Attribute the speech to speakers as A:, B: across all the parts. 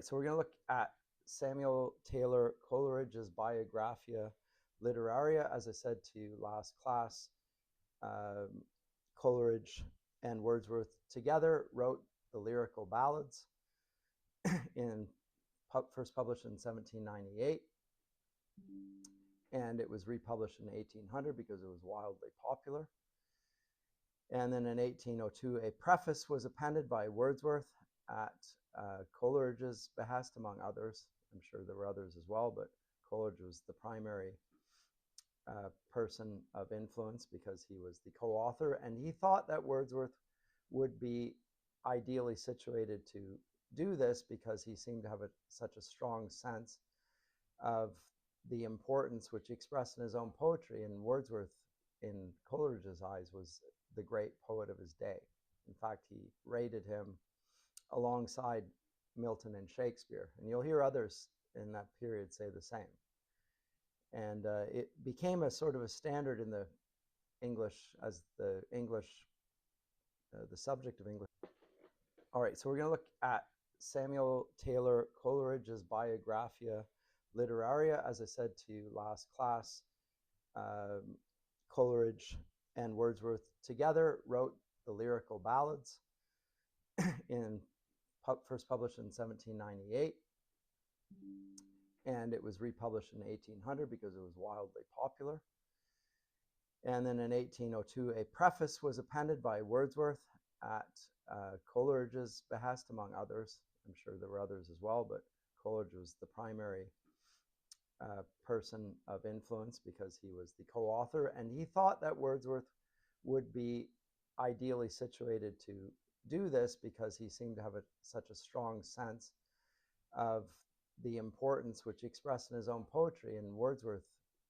A: so we're going to look at Samuel Taylor Coleridge's Biographia Literaria. As I said to you last class, Coleridge and Wordsworth together wrote the Lyrical Ballads, first published in 1798, and it was republished in 1800 because it was wildly popular. And then in 1802, a preface was appended by Wordsworth at Coleridge's behest, among others. I'm sure there were others as well, but Coleridge was the primary person of influence because he was the co-author, and he thought that Wordsworth would be ideally situated to do this because he seemed to have such a strong sense of the importance which he expressed in his own poetry. And Wordsworth, in Coleridge's eyes, was the great poet of his day. In fact, he rated him alongside Milton and Shakespeare, and you'll hear others in that period say the same. And it became a sort of a standard in the English, as the subject of English. All right, so we're going to look at Samuel Taylor Coleridge's Biographia Literaria. As I said to you last class, Coleridge and Wordsworth together wrote the Lyrical Ballads, first published in 1798, and it was republished in 1800 because it was wildly popular. And then in 1802, a preface was appended by Wordsworth at Coleridge's behest, among others. I'm sure there were others as well, but Coleridge was the primary person of influence because he was the co-author, and he thought that Wordsworth would be ideally situated to do this because he seemed to have such a strong sense of the importance which he expressed in his own poetry. And Wordsworth,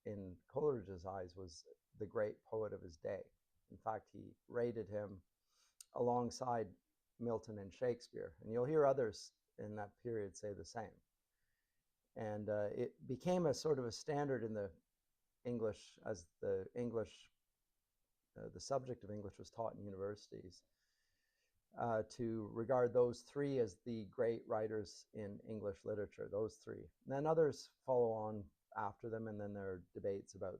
A: in Coleridge's eyes, was the great poet of his day. In fact, he rated him alongside Milton and Shakespeare, and you'll hear others in that period say the same. And it became a sort of a standard in the English, as the subject of English was taught in universities, to regard those three as the great writers in English literature, those three. And then others follow on after them, and then there are debates about,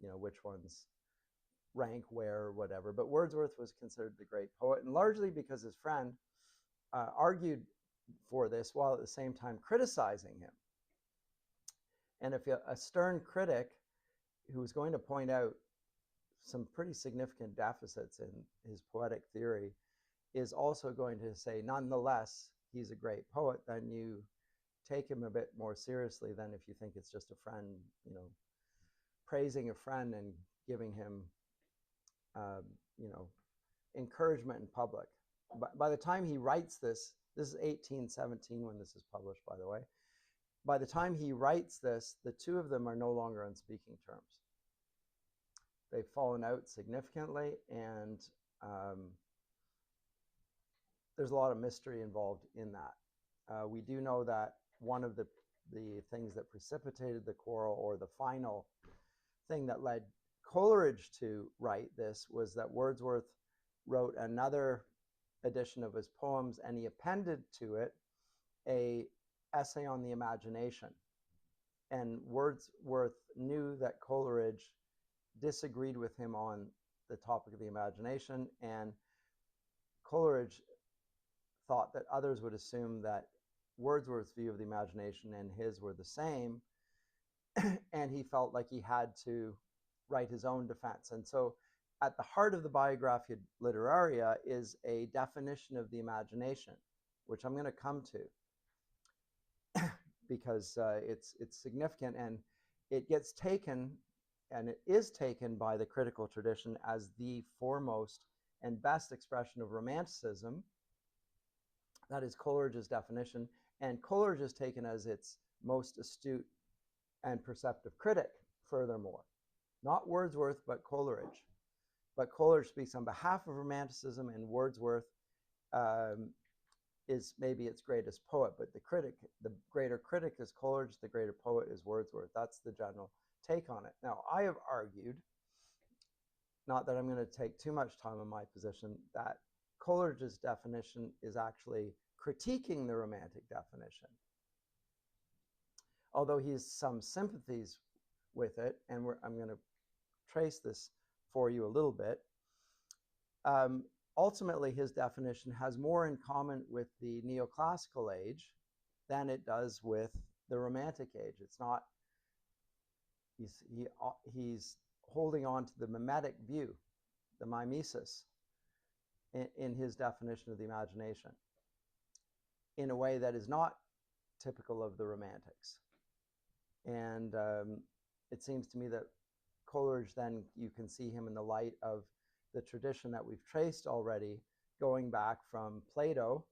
A: which ones rank where or whatever. But Wordsworth was considered the great poet, and largely because his friend argued for this while at the same time criticizing him. And if a stern critic who was going to point out some pretty significant deficits in his poetic theory is also going to say, nonetheless, he's a great poet, then you take him a bit more seriously than if you think it's just a friend, praising a friend and giving him, encouragement in public. By the time he writes this is 1817 when this is published, by the way. By the time he writes this, the two of them are no longer on speaking terms. They've fallen out significantly, and there's a lot of mystery involved in that. We do know that one of the things that precipitated the quarrel, or the final thing that led Coleridge to write this, was that Wordsworth wrote another edition of his poems, and he appended to it a essay on the imagination. And Wordsworth knew that Coleridge disagreed with him on the topic of the imagination, and Coleridge thought that others would assume that Wordsworth's view of the imagination and his were the same, and he felt like he had to write his own defense. And so at the heart of the Biographia Literaria is a definition of the imagination, which I'm going to come to because it's significant, and it gets taken, and it is taken by the critical tradition as the foremost and best expression of Romanticism. That is Coleridge's definition, and Coleridge is taken as its most astute and perceptive critic, furthermore. Not Wordsworth, but Coleridge. But Coleridge speaks on behalf of Romanticism, and Wordsworth is maybe its greatest poet, but the greater critic is Coleridge, the greater poet is Wordsworth. That's the general take on it. Now, I have argued, not that I'm going to take too much time on my position, that Coleridge's definition is actually critiquing the Romantic definition. Although he has some sympathies with it, and I'm going to trace this for you a little bit. Ultimately, his definition has more in common with the neoclassical age than it does with the Romantic age. It's not, he's holding on to the mimetic view, the mimesis, in his definition of the imagination, in a way that is not typical of the Romantics. And it seems to me that Coleridge, then you can see him in the light of the tradition that we've traced already, going back from Plato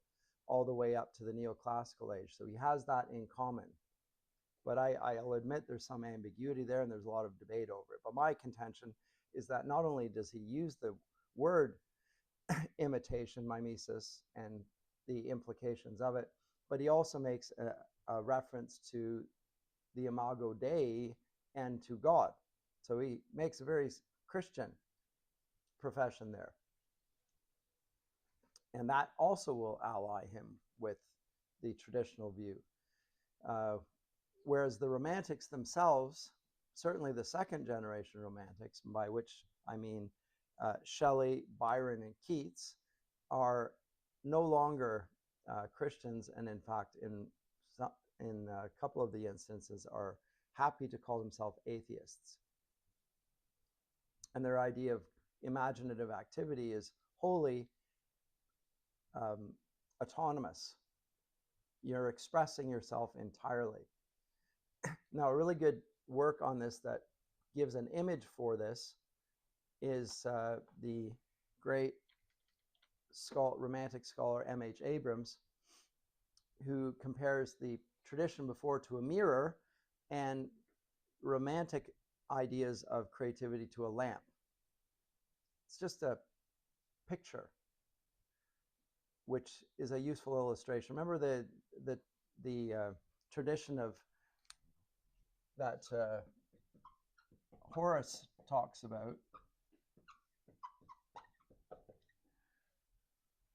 A: all the way up to the neoclassical age. So he has that in common. But I'll admit there's some ambiguity there, and there's a lot of debate over it. But my contention is that not only does he use the word imitation, mimesis, and the implications of it, but he also makes a reference to the imago Dei and to God. So he makes a very Christian profession there. And that also will ally him with the traditional view. Whereas the Romantics themselves, certainly the second generation Romantics, by which I mean Shelley, Byron, and Keats, are no longer Christians, and in fact, in a couple of the instances, are happy to call themselves atheists. And their idea of imaginative activity is wholly autonomous. You're expressing yourself entirely. Now, a really good work on this that gives an image for this is the great Romantic scholar M.H. Abrams, who compares the tradition before to a mirror and Romantic ideas of creativity to a lamp. It's just a picture, which is a useful illustration. Remember the tradition of that Horace talks about,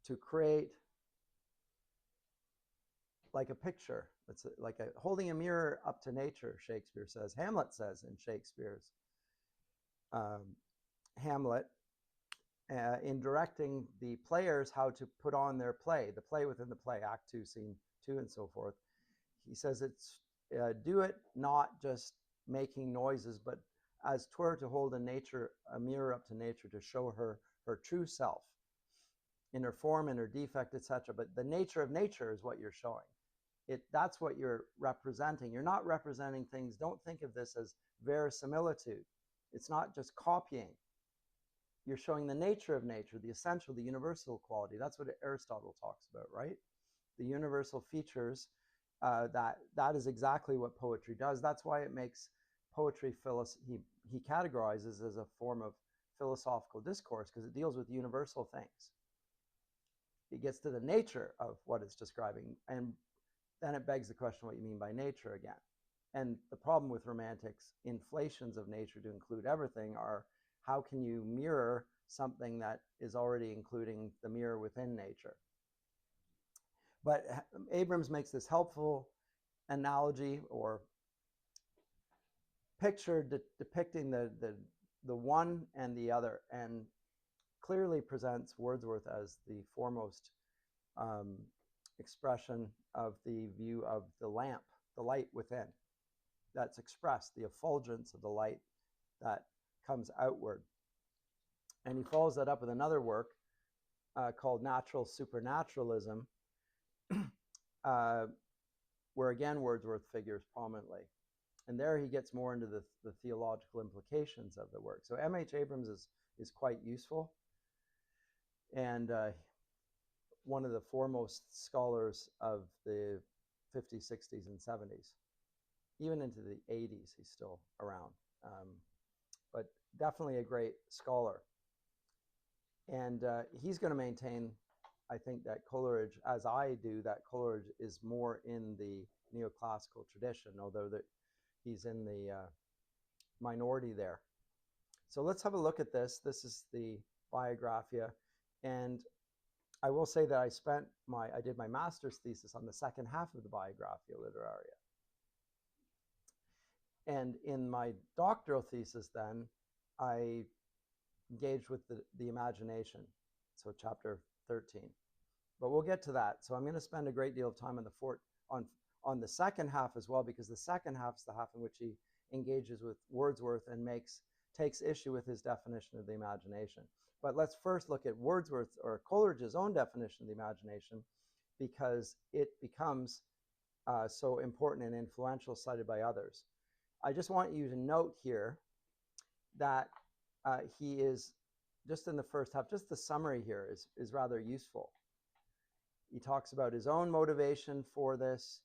A: to create like a picture. It's like holding a mirror up to nature, Shakespeare says. Hamlet says in Shakespeare's Hamlet, in directing the players how to put on their play, the play within the play, Act 2, Scene 2, and so forth. He says it's do it not just making noises, but as 'twere to hold a mirror up to nature to show her true self in her form, in her defect, etc. But the nature of nature is what you're showing. That's what you're representing. You're not representing things. Don't think of this as verisimilitude. It's not just copying. You're showing the nature of nature, the essential, the universal quality. That's what Aristotle talks about, right? The universal features, that is exactly what poetry does. That's why it makes poetry, he categorizes as a form of philosophical discourse, because it deals with universal things. It gets to the nature of what it's describing, and then it begs the question what you mean by nature again. And the problem with Romantics' inflations of nature to include everything are, how can you mirror something that is already including the mirror within nature? But Abrams makes this helpful analogy or picture depicting the one and the other, and clearly presents Wordsworth as the foremost expression of the view of the lamp, the light within, that's expressed, the effulgence of the light that comes outward. And he follows that up with another work called Natural Supernaturalism, where again Wordsworth figures prominently. And there he gets more into the theological implications of the work. So M.H. Abrams is quite useful, and one of the foremost scholars of the 50s, 60s, and 70s. Even into the 80s, he's still around. But definitely a great scholar. And he's going to maintain, I think, that Coleridge, as I do, that Coleridge is more in the neoclassical tradition, although that he's in the minority there. So let's have a look at this. This is the Biographia. And I will say that I did my master's thesis on the second half of the Biographia Literaria. And in my doctoral thesis then, I engaged with the imagination, so chapter 13. But we'll get to that. So I'm going to spend a great deal of time on the second half as well, because the second half is the half in which he engages with Wordsworth and takes issue with his definition of the imagination. But let's first look at Wordsworth or Coleridge's own definition of the imagination, because it becomes so important and influential, cited by others. I just want you to note here that he is, just in the first half, just the summary here is rather useful. He talks about his own motivation for this,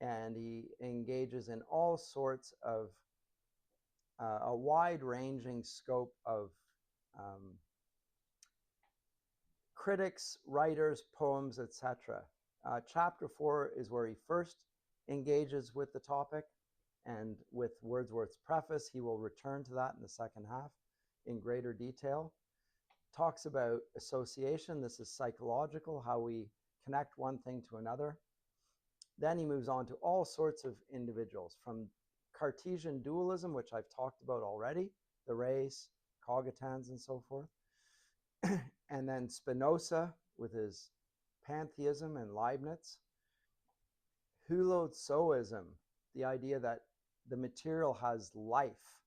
A: and he engages in all sorts of a wide-ranging scope of critics, writers, poems, etc. Chapter 4 is where he first engages with the topic, and with Wordsworth's preface, he will return to that in the second half in greater detail. Talks about association. This is psychological, how we connect one thing to another. Then he moves on to all sorts of individuals, from Cartesian dualism, which I've talked about already, the race, cogitans, and so forth. And then Spinoza with his pantheism, and Leibniz. Hülotzoism, the idea that the material has life.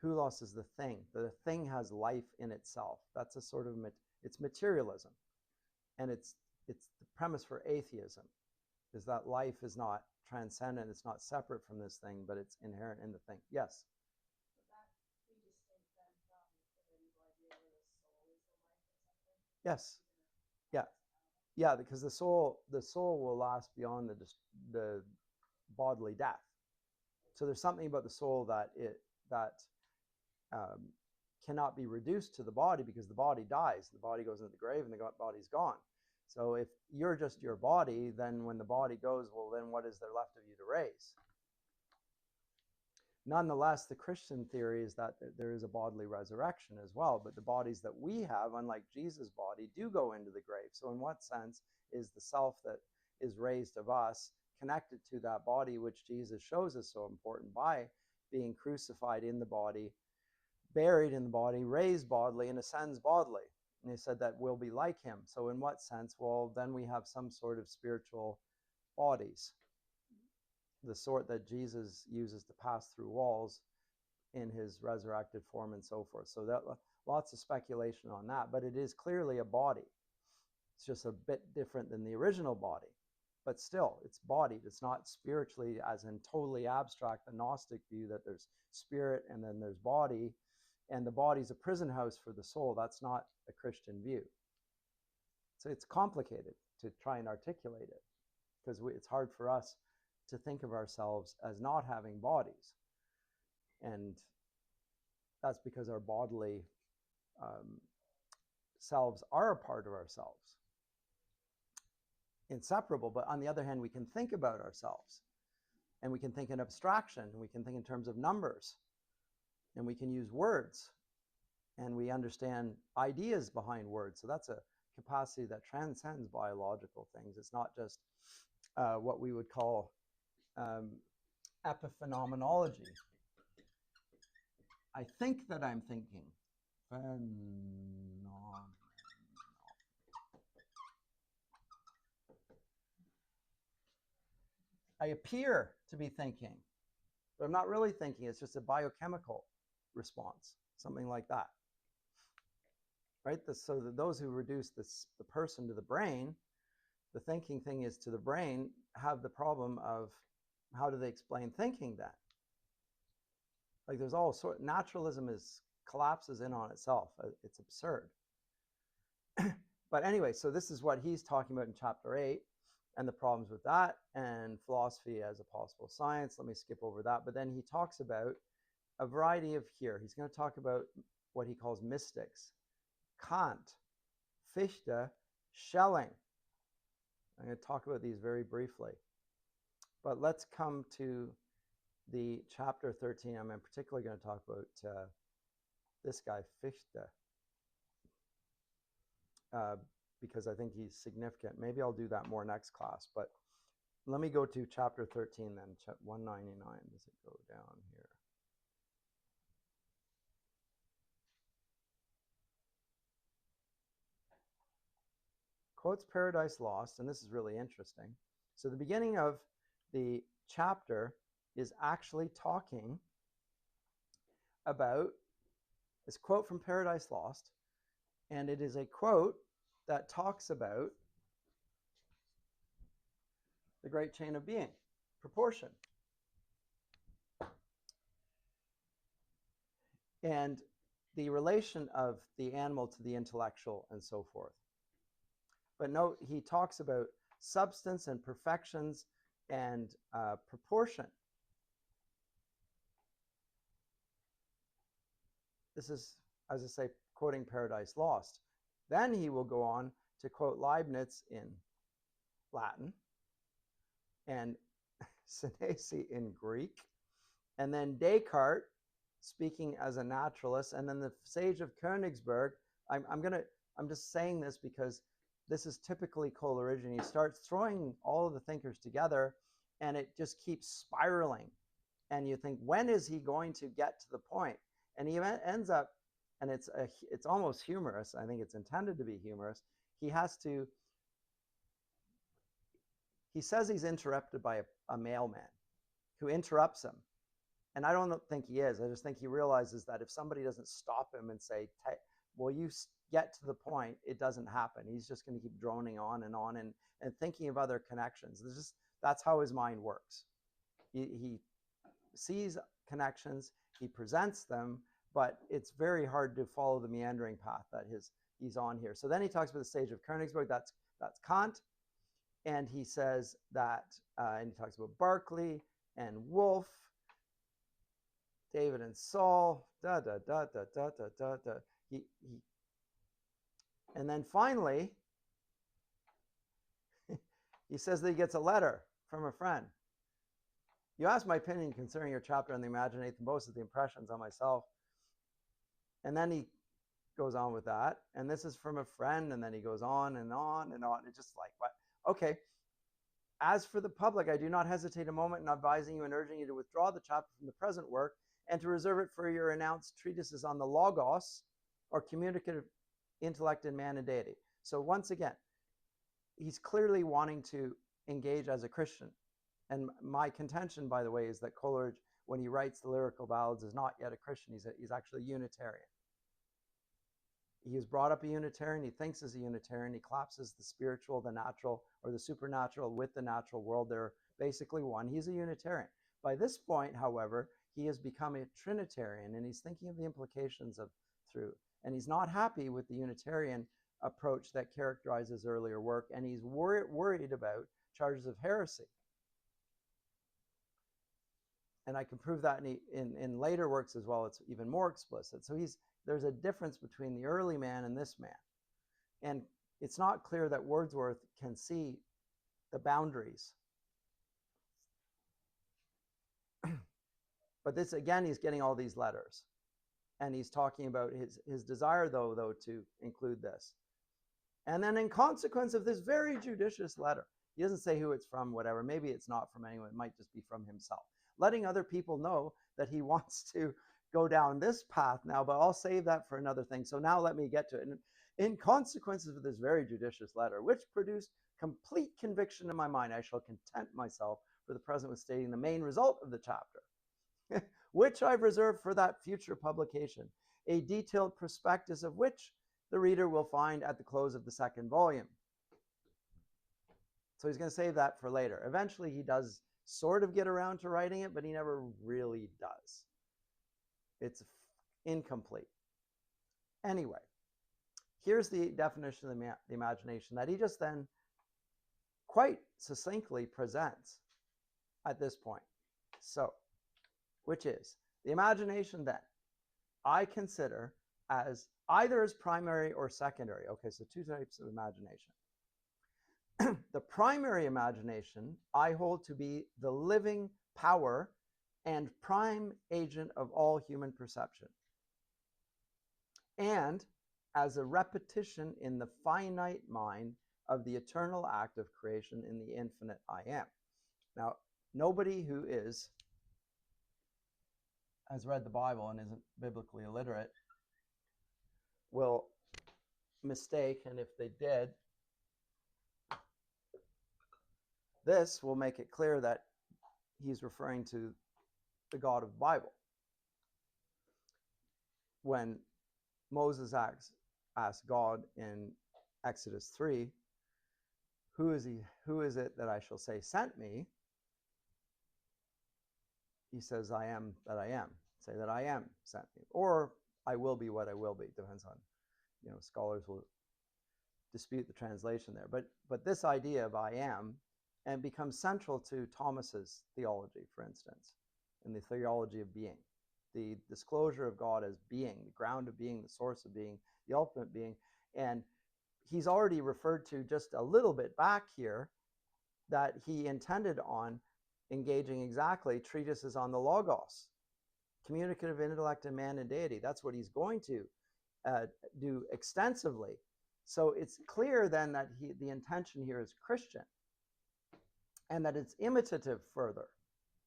A: Hulos is the thing. The thing has life in itself. That's a sort of, it's materialism. And it's the premise for atheism, is that life is not transcendent, it's not separate from this thing, but it's inherent in the thing. Yes? Yes. Yeah. Yeah, because the soul will last beyond the bodily death. So there's something about the soul that cannot be reduced to the body, because the body dies. The body goes into the grave and the body's gone. So if you're just your body, then when the body goes, well, then what is there left of you to raise? Nonetheless, the Christian theory is that there is a bodily resurrection as well, but the bodies that we have, unlike Jesus' body, do go into the grave. So in what sense is the self that is raised of us connected to that body, which Jesus shows is so important by being crucified in the body, buried in the body, raised bodily, and ascends bodily? And he said that we'll be like him. So in what sense? Well, then we have some sort of spiritual bodies, the sort that Jesus uses to pass through walls in his resurrected form and so forth. So that lots of speculation on that, but it is clearly a body. It's just a bit different than the original body, but still it's bodied. It's not spiritually as in totally abstract, the Gnostic view that there's spirit and then there's body, and the body's a prison house for the soul. That's not a Christian view. So it's complicated to try and articulate it, because it's hard for us to think of ourselves as not having bodies. And that's because our bodily selves are a part of ourselves, inseparable. But on the other hand, we can think about ourselves, and we can think in abstraction, and we can think in terms of numbers, and we can use words, and we understand ideas behind words. So that's a capacity that transcends biological things. It's not just what we would call epiphenomenology. I think that I'm thinking. I appear to be thinking, but I'm not really thinking. It's just a biochemical response, something like that. Right? So those who reduce the person to the brain, the thinking thing is to the brain, have the problem of how do they explain thinking then? Like there's all sort. Naturalism collapses in on itself. It's absurd. But anyway, so this is what he's talking about in chapter 8, and the problems with that, and philosophy as a possible science. Let me skip over that. But then he talks about a variety of he's going to talk about what he calls mystics, Kant, Fichte, Schelling. I'm going to talk about these very briefly. But let's come to the chapter 13. I'm particularly going to talk about this guy, Fichte. because I think he's significant. Maybe I'll do that more next class, but let me go to chapter 13 then, 199. Does it go down here? Quotes Paradise Lost, and this is really interesting. So the beginning of the chapter is actually talking about this quote from Paradise Lost, and it is a quote that talks about the great chain of being, proportion. And the relation of the animal to the intellectual and so forth. But note, he talks about substance and perfections and proportion. This is, as I say, quoting Paradise Lost. Then he will go on to quote Leibniz in Latin and Senesi in Greek, and then Descartes speaking as a naturalist, and then the sage of Königsberg. I'm just saying this because this is typically Coleridge, and he starts throwing all of the thinkers together, and it just keeps spiraling. And you think, when is he going to get to the point? And he ends up, and it's almost humorous. I think it's intended to be humorous. He says he's interrupted by a mailman who interrupts him. And I don't think he is. I just think he realizes that if somebody doesn't stop him and say, well, you get to the point, it doesn't happen. He's just going to keep droning on and thinking of other connections. That's how his mind works. He sees connections, he presents them, but it's very hard to follow the meandering path that he's on here. So then he talks about the sage of Königsberg. That's Kant. And he says that, and he talks about Berkeley and Wolff, David and Saul, and then finally, he says that he gets a letter from a friend. You asked my opinion concerning your chapter on the imagination, most of the impressions on myself. And then he goes on with that. And this is from a friend, and then he goes on and on and on. It's just like, what? Okay. As for the public, I do not hesitate a moment in advising you and urging you to withdraw the chapter from the present work and to reserve it for your announced treatises on the logos, or communicative intellect in man and deity. So once again, he's clearly wanting to engage as a Christian. And my contention, by the way, is that Coleridge, when he writes the Lyrical Ballads, is not yet a Christian. He's actually a Unitarian. He was brought up a Unitarian. He thinks as a Unitarian. He collapses the spiritual, the natural, or the supernatural with the natural world. They're basically one. He's a Unitarian. By this point, however, he has become a Trinitarian, and he's thinking of the implications of through. And he's not happy with the Unitarian approach that characterizes earlier work, and he's worried about charges of heresy. And I can prove that in later works as well. It's even more explicit. So there's a difference between the early man and this man. And it's not clear that Wordsworth can see the boundaries. But this, again, he's getting all these letters. And he's talking about his desire, though, to include this. And then in consequence of this very judicious letter, he doesn't say who it's from, whatever. Maybe it's not from anyone. It might just be from himself. Letting other people know that he wants to go down this path now, but I'll save that for another thing. So now let me get to it. And in consequence of this very judicious letter, which produced complete conviction in my mind, I shall content myself for the present with stating the main result of the chapter, which I've reserved for that future publication, a detailed prospectus of which the reader will find at the close of the second volume. So he's going to save that for later. Eventually he does sort of get around to writing it, but he never really does. It's incomplete. Anyway, here's the definition of the imagination that he just then quite succinctly presents at this point. So, which is, the imagination then, I consider as either as primary or secondary. Okay, so two types of imagination. The primary imagination I hold to be the living power and prime agent of all human perception. And as a repetition in the finite mind of the eternal act of creation in the infinite I am. Now, nobody who has read the Bible and isn't biblically illiterate will mistake, and if they did, this will make it clear that he's referring to the God of the Bible. When Moses asks God in Exodus 3, who is it that I shall say sent me? He says, I am that I am. Say that I am sent me. Or I will be what I will be. Depends on, scholars will dispute the translation there. But this idea of I am and becomes central to Thomas's theology, for instance, in the theology of being. The disclosure of God as being, the ground of being, the source of being, the ultimate being. And he's already referred to just a little bit back here that he intended on engaging exactly treatises on the Logos, communicative intellect and man and deity. That's what he's going to do extensively. So it's clear then that the intention here is Christian, and that it's imitative further,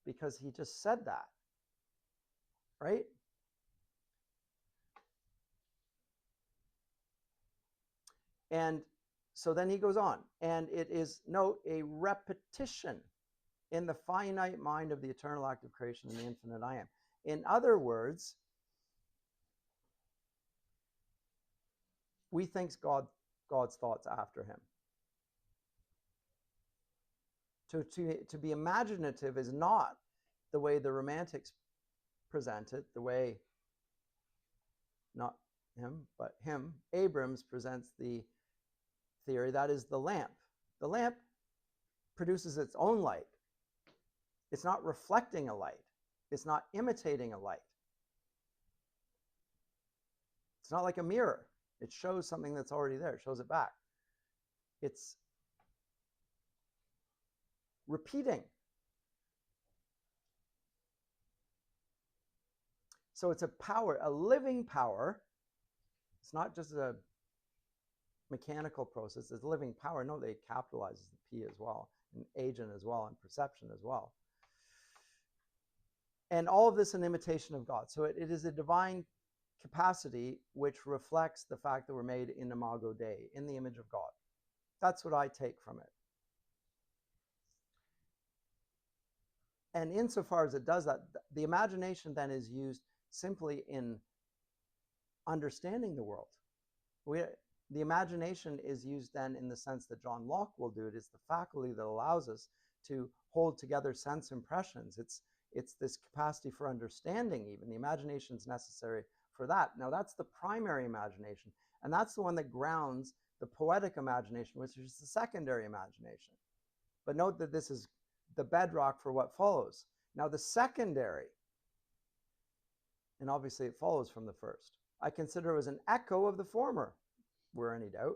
A: because he just said that, right? And so then he goes on, and it is, note, a repetition in the finite mind of the eternal act of creation and the infinite I am. In other words, we think God's thoughts after him. To be imaginative is not the way the Romantics present it, the way, not him, but him, Abrams presents the theory, that is the lamp. The lamp produces its own light. It's not reflecting a light. It's not imitating a light. It's not like a mirror. It shows something that's already there. It shows it back. It's repeating. So it's a power, a living power. It's not just a mechanical process. It's a living power. No, they capitalizes the P as well, and agent as well, and perception as well. And all of this an imitation of God. So it is a divine capacity which reflects the fact that we're made in imago Dei, in the image of God. That's what I take from it. And insofar as it does that, the imagination then is used simply in understanding the world. The imagination is used then in the sense that John Locke will do it. It's the faculty that allows us to hold together sense impressions. It's this capacity for understanding even. The imagination is necessary for that. Now that's the primary imagination, and that's the one that grounds the poetic imagination, which is the secondary imagination. But note that this is the bedrock for what follows. Now the secondary, and obviously it follows from the first, I consider as an echo of the former, were any doubt,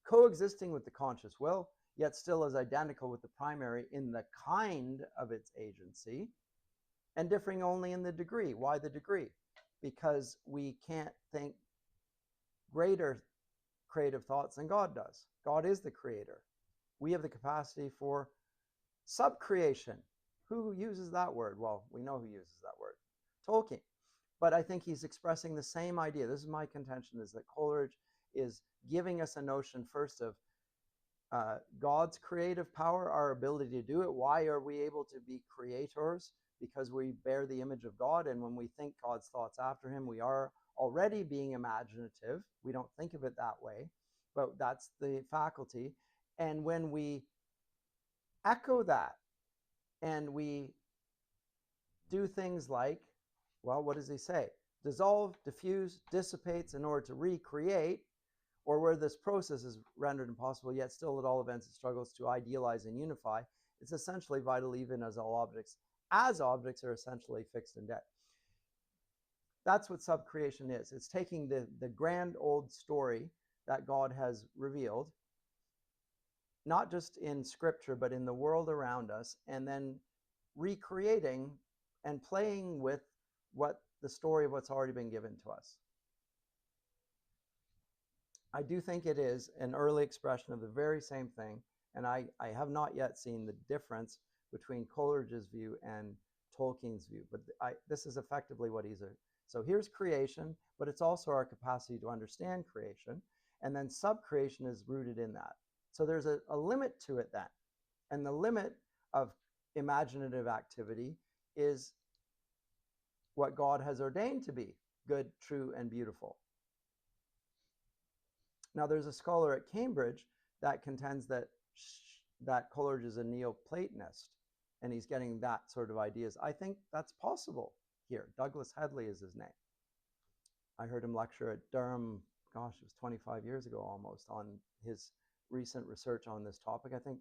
A: coexisting with the conscious will, yet still as identical with the primary in the kind of its agency, and differing only in the degree. Why the degree? Because we can't think greater creative thoughts than God does. God is the creator. We have the capacity for subcreation. Who uses that word? Well, we know who uses that word. Tolkien. But I think he's expressing the same idea. This is my contention, is that Coleridge is giving us a notion first of God's creative power, our ability to do it. Why are we able to be creators? Because we bear the image of God, and when we think God's thoughts after him, we are already being imaginative. We don't think of it that way, but that's the faculty. And when we echo that, and we do things like, well, what does he say? Dissolve, diffuse, dissipates in order to recreate, or where this process is rendered impossible, yet still at all events it struggles to idealize and unify. It's essentially vital even as all objects, are essentially fixed and dead. That's what subcreation is. It's taking the grand old story that God has revealed, not just in scripture, but in the world around us, and then recreating and playing with what the story of what's already been given to us. I do think it is an early expression of the very same thing, and I have not yet seen the difference between Coleridge's view and Tolkien's view, but this is effectively what he's so here's creation, but it's also our capacity to understand creation, and then sub-creation is rooted in that. So there's a limit to it then, and the limit of imaginative activity is what God has ordained to be good, true, and beautiful. Now, there's a scholar at Cambridge that contends that Coleridge is a Neoplatonist, and he's getting that sort of ideas. I think that's possible here. Douglas Headley is his name. I heard him lecture at Durham, gosh, it was 25 years ago almost, on his recent research on this topic. I think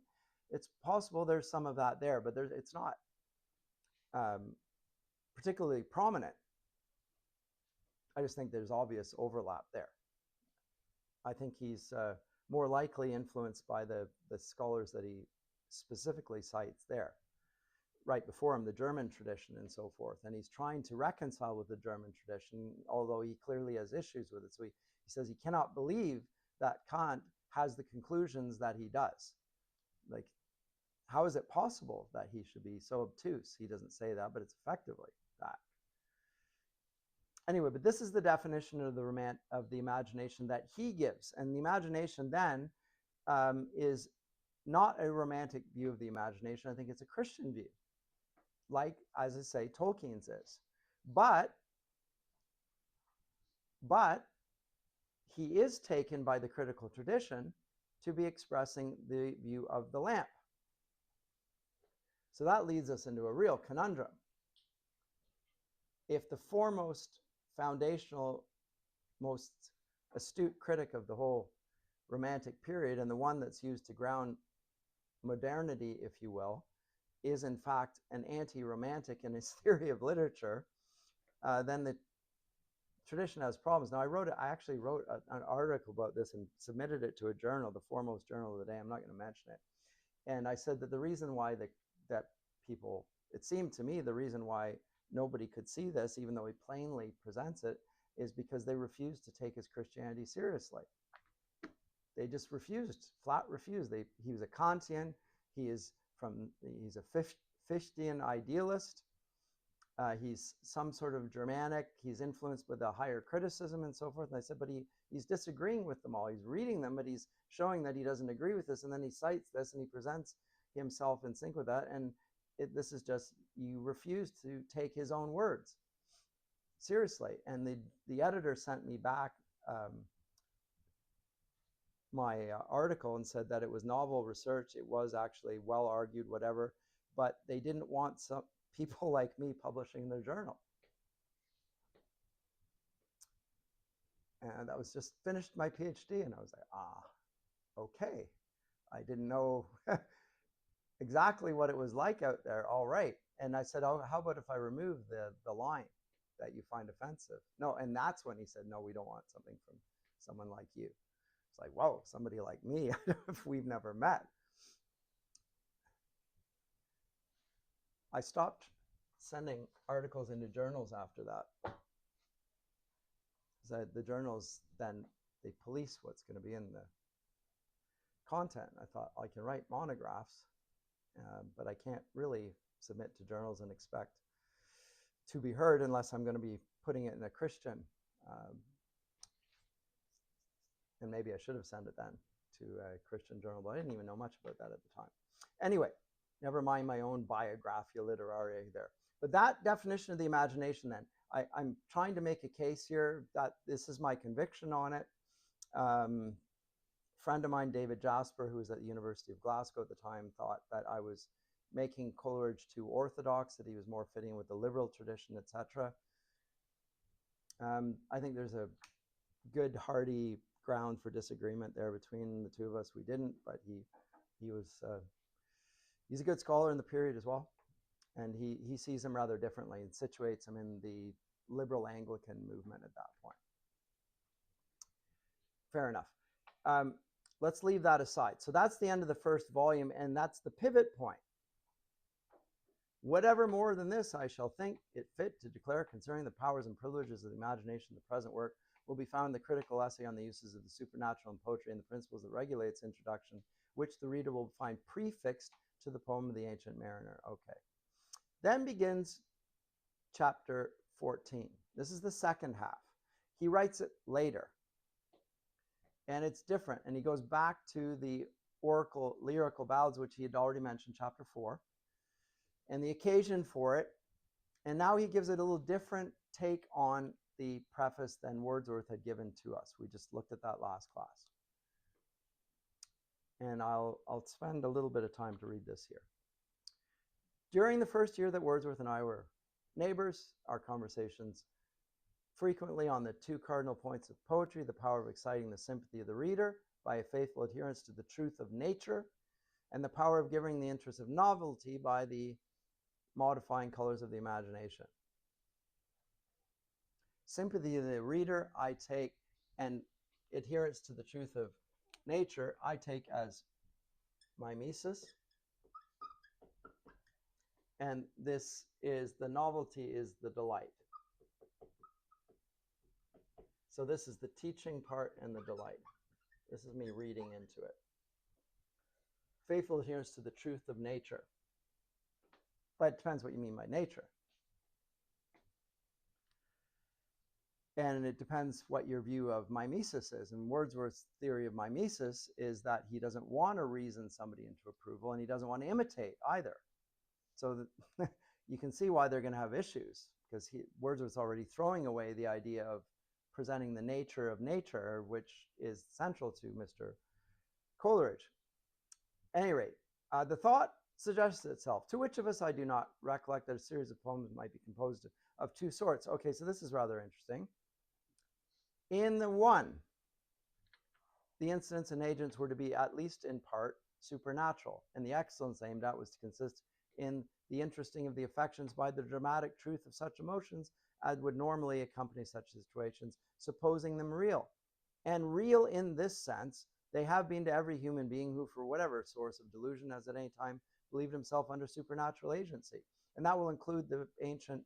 A: it's possible there's some of that there, but it's not particularly prominent. I just think there's obvious overlap there. I think he's more likely influenced by the scholars that he specifically cites there. Right before him, the German tradition and so forth. And he's trying to reconcile with the German tradition, although he clearly has issues with it. So he says he cannot believe that Kant has the conclusions that he does. Like, how is it possible that he should be so obtuse? He doesn't say that, but it's effectively that. Anyway, but this is the definition of the imagination that he gives. And the imagination then is not a romantic view of the imagination. I think it's a Christian view, like, as I say, Tolkien's is. But he is taken by the critical tradition to be expressing the view of the lamp. So that leads us into a real conundrum. If the foremost, foundational, most astute critic of the whole Romantic period, and the one that's used to ground modernity, if you will, is in fact an anti-romantic in his theory of literature, then the tradition has problems. Now, I actually wrote an article about this and submitted it to a journal, the foremost journal of the day. I'm not going to mention it. And I said that the reason why that people, it seemed to me, the reason why nobody could see this, even though he plainly presents it, is because they refused to take his Christianity seriously. They just refused, flat refused. He was a Kantian. He's a Fichtean idealist. He's some sort of Germanic. He's influenced with a higher criticism and so forth. And I said, but he's disagreeing with them all. He's reading them, but he's showing that he doesn't agree with this. And then he cites this and he presents himself in sync with that. And this is just, you refuse to take his own words seriously. And the editor sent me back my article and said that it was novel research. It was actually well argued, whatever, but they didn't want some people like me publishing their journal. And I was just finished my PhD, and I was like, okay. I didn't know exactly what it was like out there. All right. And I said, oh, how about if I remove the line that you find offensive? No, and that's when he said, no, we don't want something from someone like you. It's like, whoa, somebody like me, if we've never met. I stopped sending articles into journals after that. So the journals then, they police what's going to be in the content. I thought, I can write monographs, but I can't really submit to journals and expect to be heard unless I'm going to be putting it in a Christian. And maybe I should have sent it then to a Christian journal, but I didn't even know much about that at the time. Anyway, never mind my own Biographia Literaria there. But that definition of the imagination then, I'm trying to make a case here that this is my conviction on it. Friend of mine, David Jasper, who was at the University of Glasgow at the time, thought that I was making Coleridge too orthodox, that he was more fitting with the liberal tradition, etc. I think there's a good, hearty ground for disagreement there between the two of us. We didn't, but he's a good scholar in the period as well, and he sees him rather differently and situates him in the liberal Anglican movement at that point. Fair enough. Let's leave that aside. So that's the end of the first volume, and that's the pivot point. Whatever more than this I shall think it fit to declare concerning the powers and privileges of the imagination, the present work will be found in the critical essay on the uses of the supernatural in poetry and the principles that regulate its introduction, which the reader will find prefixed to the poem of the Ancient Mariner. Okay. Then begins chapter 14. This is the second half. He writes it later, and it's different. And he goes back to the Lyrical Ballads, which he had already mentioned, chapter 4, and the occasion for it. And now he gives it a little different take on the preface than Wordsworth had given to us. We just looked at that last class. And I'll spend a little bit of time to read this here. During the first year that Wordsworth and I were neighbors, our conversations frequently on the two cardinal points of poetry, the power of exciting the sympathy of the reader by a faithful adherence to the truth of nature, and the power of giving the interest of novelty by the modifying colors of the imagination. Sympathy of the reader, I take, and adherence to the truth of nature, I take as mimesis. And this is, the novelty is the delight. So this is the teaching part and the delight. This is me reading into it. Faithful adherence to the truth of nature. But it depends what you mean by nature. And it depends what your view of mimesis is. And Wordsworth's theory of mimesis is that he doesn't want to reason somebody into approval, and he doesn't want to imitate either. So that you can see why they're going to have issues, because Wordsworth's already throwing away the idea of presenting the nature of nature, which is central to Mr. Coleridge. At any rate, the thought suggests itself. To which of us I do not recollect that a series of poems might be composed of two sorts. Okay, so this is rather interesting. In the one, the incidents and agents were to be at least in part supernatural, and the excellence aimed at was to consist in the interesting of the affections by the dramatic truth of such emotions as would normally accompany such situations, supposing them real. And real in this sense, they have been to every human being who, for whatever source of delusion, has at any time believed himself under supernatural agency. And that will include the ancient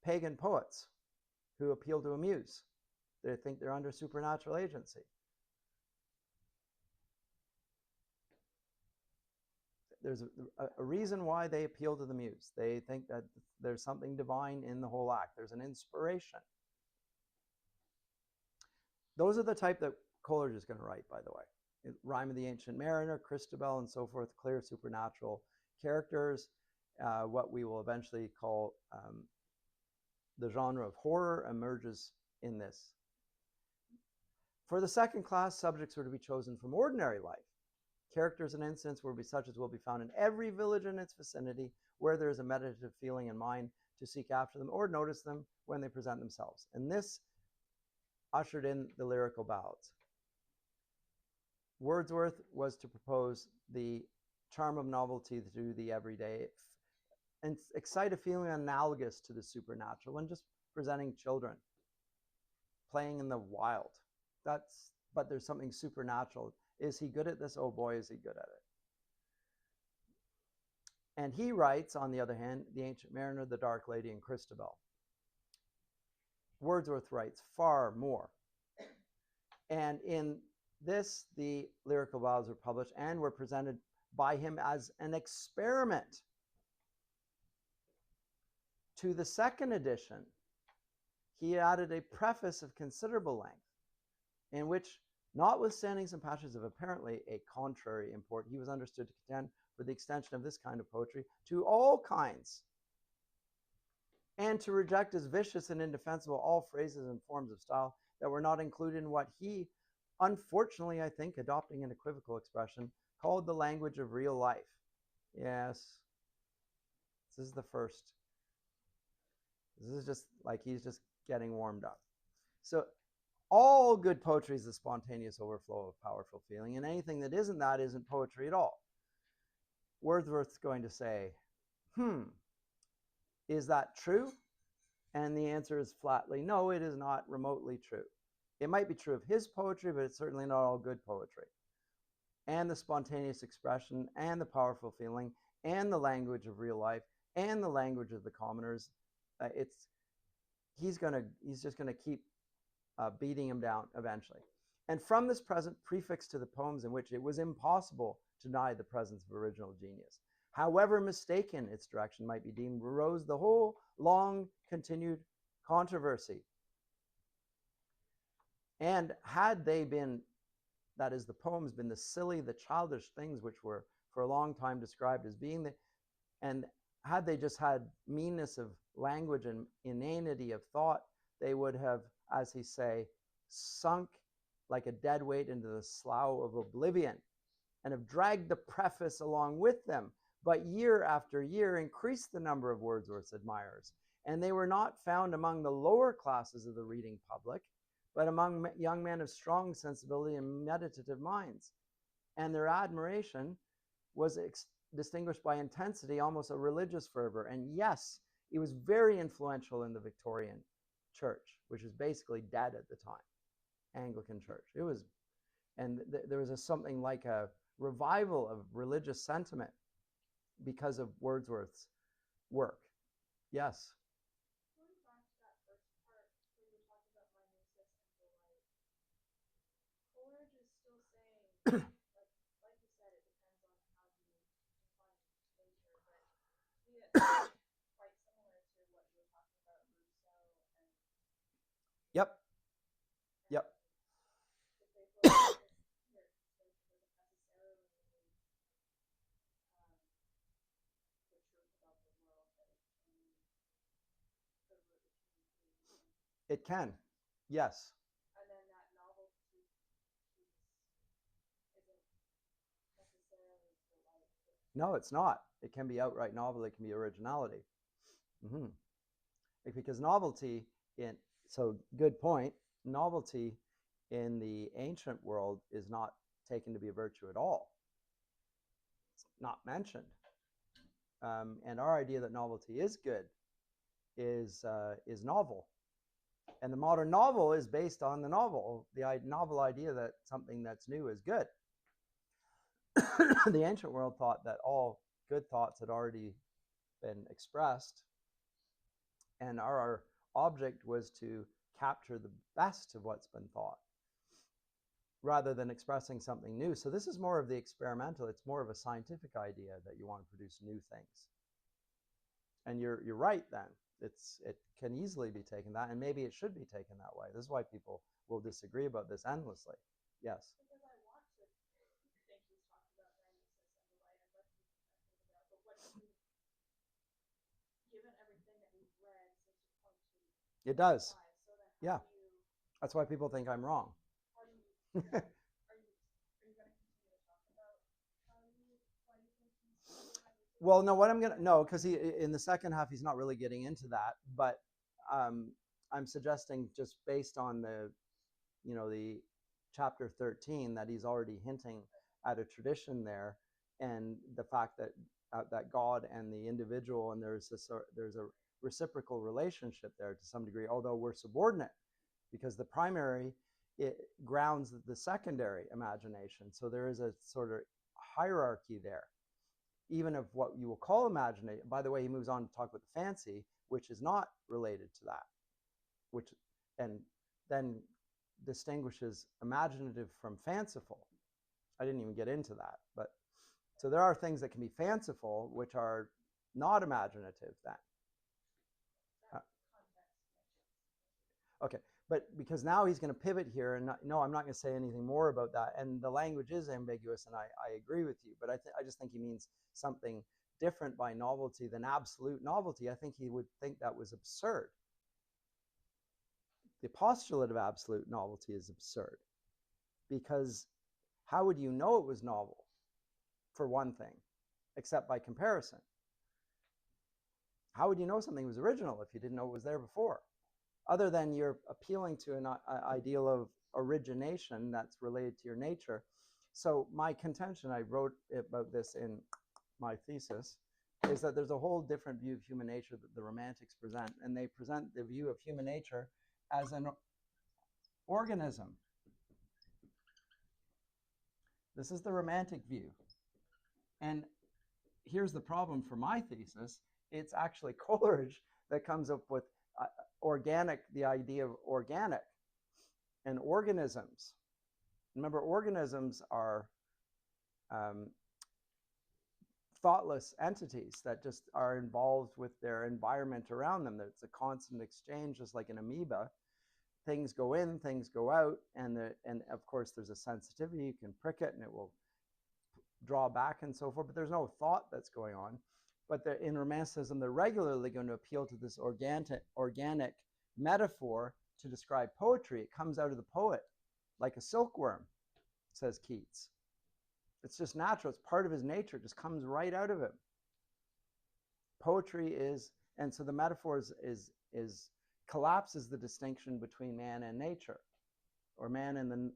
A: pagan poets who appeal to a muse. They think they're under supernatural agency. There's a reason why they appeal to the muse. They think that there's something divine in the whole act. There's an inspiration. Those are the type that Coleridge is going to write, by the way. Rime of the Ancient Mariner, Christabel, and so forth, clear supernatural characters, what we will eventually call the genre of horror emerges in this. For the second class, subjects were to be chosen from ordinary life. Characters and incidents will be such as will be found in every village in its vicinity, where there is a meditative feeling in mind to seek after them or notice them when they present themselves. And this ushered in the Lyrical Ballads. Wordsworth was to propose the charm of novelty through the everyday and excite a feeling analogous to the supernatural when just presenting children playing in the wild. But there's something supernatural. Is he good at this? Oh boy, is he good at it. And he writes, on the other hand, The Ancient Mariner, The Dark Lady, and Christabel. Wordsworth writes far more. And in this, the Lyrical Ballads were published and were presented by him as an experiment. To the second edition, he added a preface of considerable length, in which, notwithstanding some passages of apparently a contrary import, he was understood to contend for the extension of this kind of poetry to all kinds, and to reject as vicious and indefensible all phrases and forms of style that were not included in what he, unfortunately, I think, adopting an equivocal expression, called the language of real life. Yes, this is the first. This is just like he's just getting warmed up. So all good poetry is a spontaneous overflow of powerful feeling, and anything that isn't that isn't poetry at all. Wordsworth's going to say, is that true? And the answer is flatly, no, it is not remotely true. It might be true of his poetry, but it's certainly not all good poetry. And the spontaneous expression, and the powerful feeling, and the language of real life, and the language of the commoners, he's just gonna keep beating him down eventually. And from this present prefix to the poems in which it was impossible to deny the presence of original genius, however mistaken its direction might be deemed, arose the whole long continued controversy. And had they been, that is, the poems, been the silly, the childish things which were for a long time described as being and had they just had meanness of language and inanity of thought, they would have, as he say, sunk like a dead weight into the slough of oblivion, and have dragged the preface along with them, but year after year increased the number of Wordsworth's admirers, and they were not found among the lower classes of the reading public, but among young men of strong sensibility and meditative minds. And their admiration was distinguished by intensity, almost a religious fervor. And yes, it was very influential in the Victorian church, which was basically dead at the time, Anglican church. It was, and there was something like a revival of religious sentiment because of Wordsworth's work. Yes.
B: Going back to that first part where you talked about mimesis and delight, Coleridge is still saying, like you said, it depends on how you define nature, but to me it sounds quite similar to what you were talking about Rousseau and
A: Yep. Yep.
B: if they feel like nature doesn't necessarily mean the truth about the world, that it can mean the root of human being.
A: It can. Yes.
B: And then that novelty piece isn't necessarily delight.
A: No, it's not. It can be outright novel. It can be originality. Mm-hmm. Because novelty so good point, novelty in the ancient world is not taken to be a virtue at all. It's not mentioned. And our idea that novelty is good is novel. And the modern novel is based on the novel idea that something that's new is good. The ancient world thought that all good thoughts had already been expressed, and our object was to capture the best of what's been thought rather than expressing something new. So this is more of the experimental. It's more of a scientific idea that you want to produce new things. And you're right then. It can easily be taken that, and maybe it should be taken that way. This is why people will disagree about this endlessly. Yes.
B: Because I want to think he's talking about mimesis and delight and what he's thinking about, but what do you, given everything that we've read, seems to point to
A: it does.
B: So then
A: yeah. That's why people think I'm wrong.
B: How do you, are you going to continue to talk about why you think he's
A: well, no, what I'm going to, no, because he, in the second half, he's not really getting into that, but I'm suggesting just based on the chapter 13 that he's already hinting at a tradition there, and the fact that that God and the individual, and there's a reciprocal relationship there to some degree, although we're subordinate, because the primary, it grounds the secondary imagination. So there is a sort of hierarchy there, even of what you will call imagination. By the way, he moves on to talk about the fancy, which is not related to that, which, and then distinguishes imaginative from fanciful. I didn't even get into that, but so there are things that can be fanciful, which are not imaginative then. Okay, but because now he's going to pivot here, and no, I'm not going to say anything more about that. And the language is ambiguous, and I agree with you, but I just think he means something different by novelty than absolute novelty. I think he would think that was absurd. The postulate of absolute novelty is absurd, because how would you know it was novel, for one thing, except by comparison? How would you know something was original if you didn't know it was there before? Other than you're appealing to an ideal of origination that's related to your nature. So my contention, I wrote about this in my thesis, is that there's a whole different view of human nature that the Romantics present, and they present the view of human nature as an organism. This is the Romantic view. And here's the problem for my thesis, it's actually Coleridge that comes up with the idea of organic and organisms. Remember, organisms are thoughtless entities that just are involved with their environment around them. It's a constant exchange, just like an amoeba. Things go in, things go out, and of course there's a sensitivity. You can prick it and it will draw back and so forth, but there's no thought that's going on. But in Romanticism, they're regularly going to appeal to this organic metaphor to describe poetry. It comes out of the poet like a silkworm, says Keats. It's just natural. It's part of his nature. It just comes right out of him. Poetry is, and so the metaphor is collapses the distinction between man and nature, or man and the.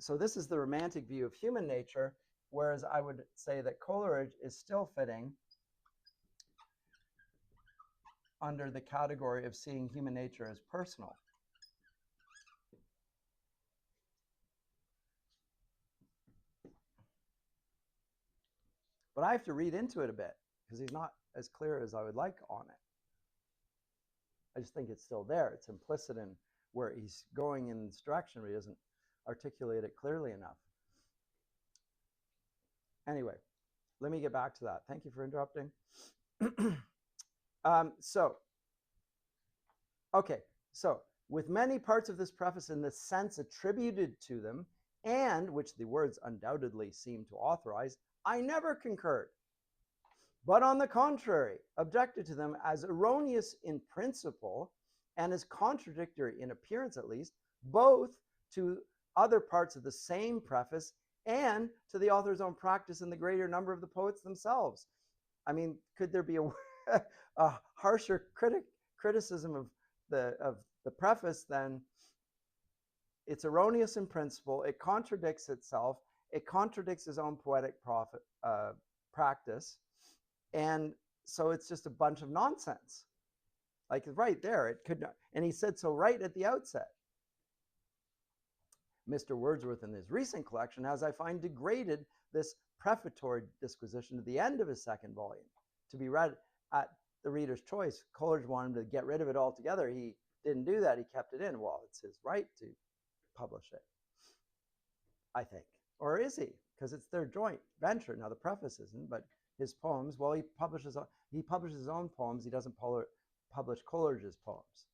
A: So this is the romantic view of human nature, whereas I would say that Coleridge is still fitting under the category of seeing human nature as personal. But I have to read into it a bit because he's not as clear as I would like on it. I just think it's still there. It's implicit in where he's going in this direction, but he doesn't articulate it clearly enough. Anyway, let me get back to that. Thank you for interrupting. So with many parts of this preface in the sense attributed to them, and which the words undoubtedly seem to authorize, I never concurred, but on the contrary, objected to them as erroneous in principle and as contradictory in appearance, at least, both to other parts of the same preface and to the author's own practice and the greater number of the poets themselves. I mean, could there be a harsher criticism of the preface than it's erroneous in principle, it contradicts itself, it contradicts his own poetic practice, and so it's just a bunch of nonsense. Like right there, it could not, and he said so right at the outset. Mr. Wordsworth in his recent collection has, I find, degraded this prefatory disquisition to the end of his second volume to be read at the reader's choice. Coleridge wanted to get rid of it altogether. He didn't do that. He kept it in. Well, it's his right to publish it, I think. Or is he? Because it's their joint venture. Now, the preface isn't, but his poems, well, he publishes his own poems. He doesn't publish Coleridge's poems.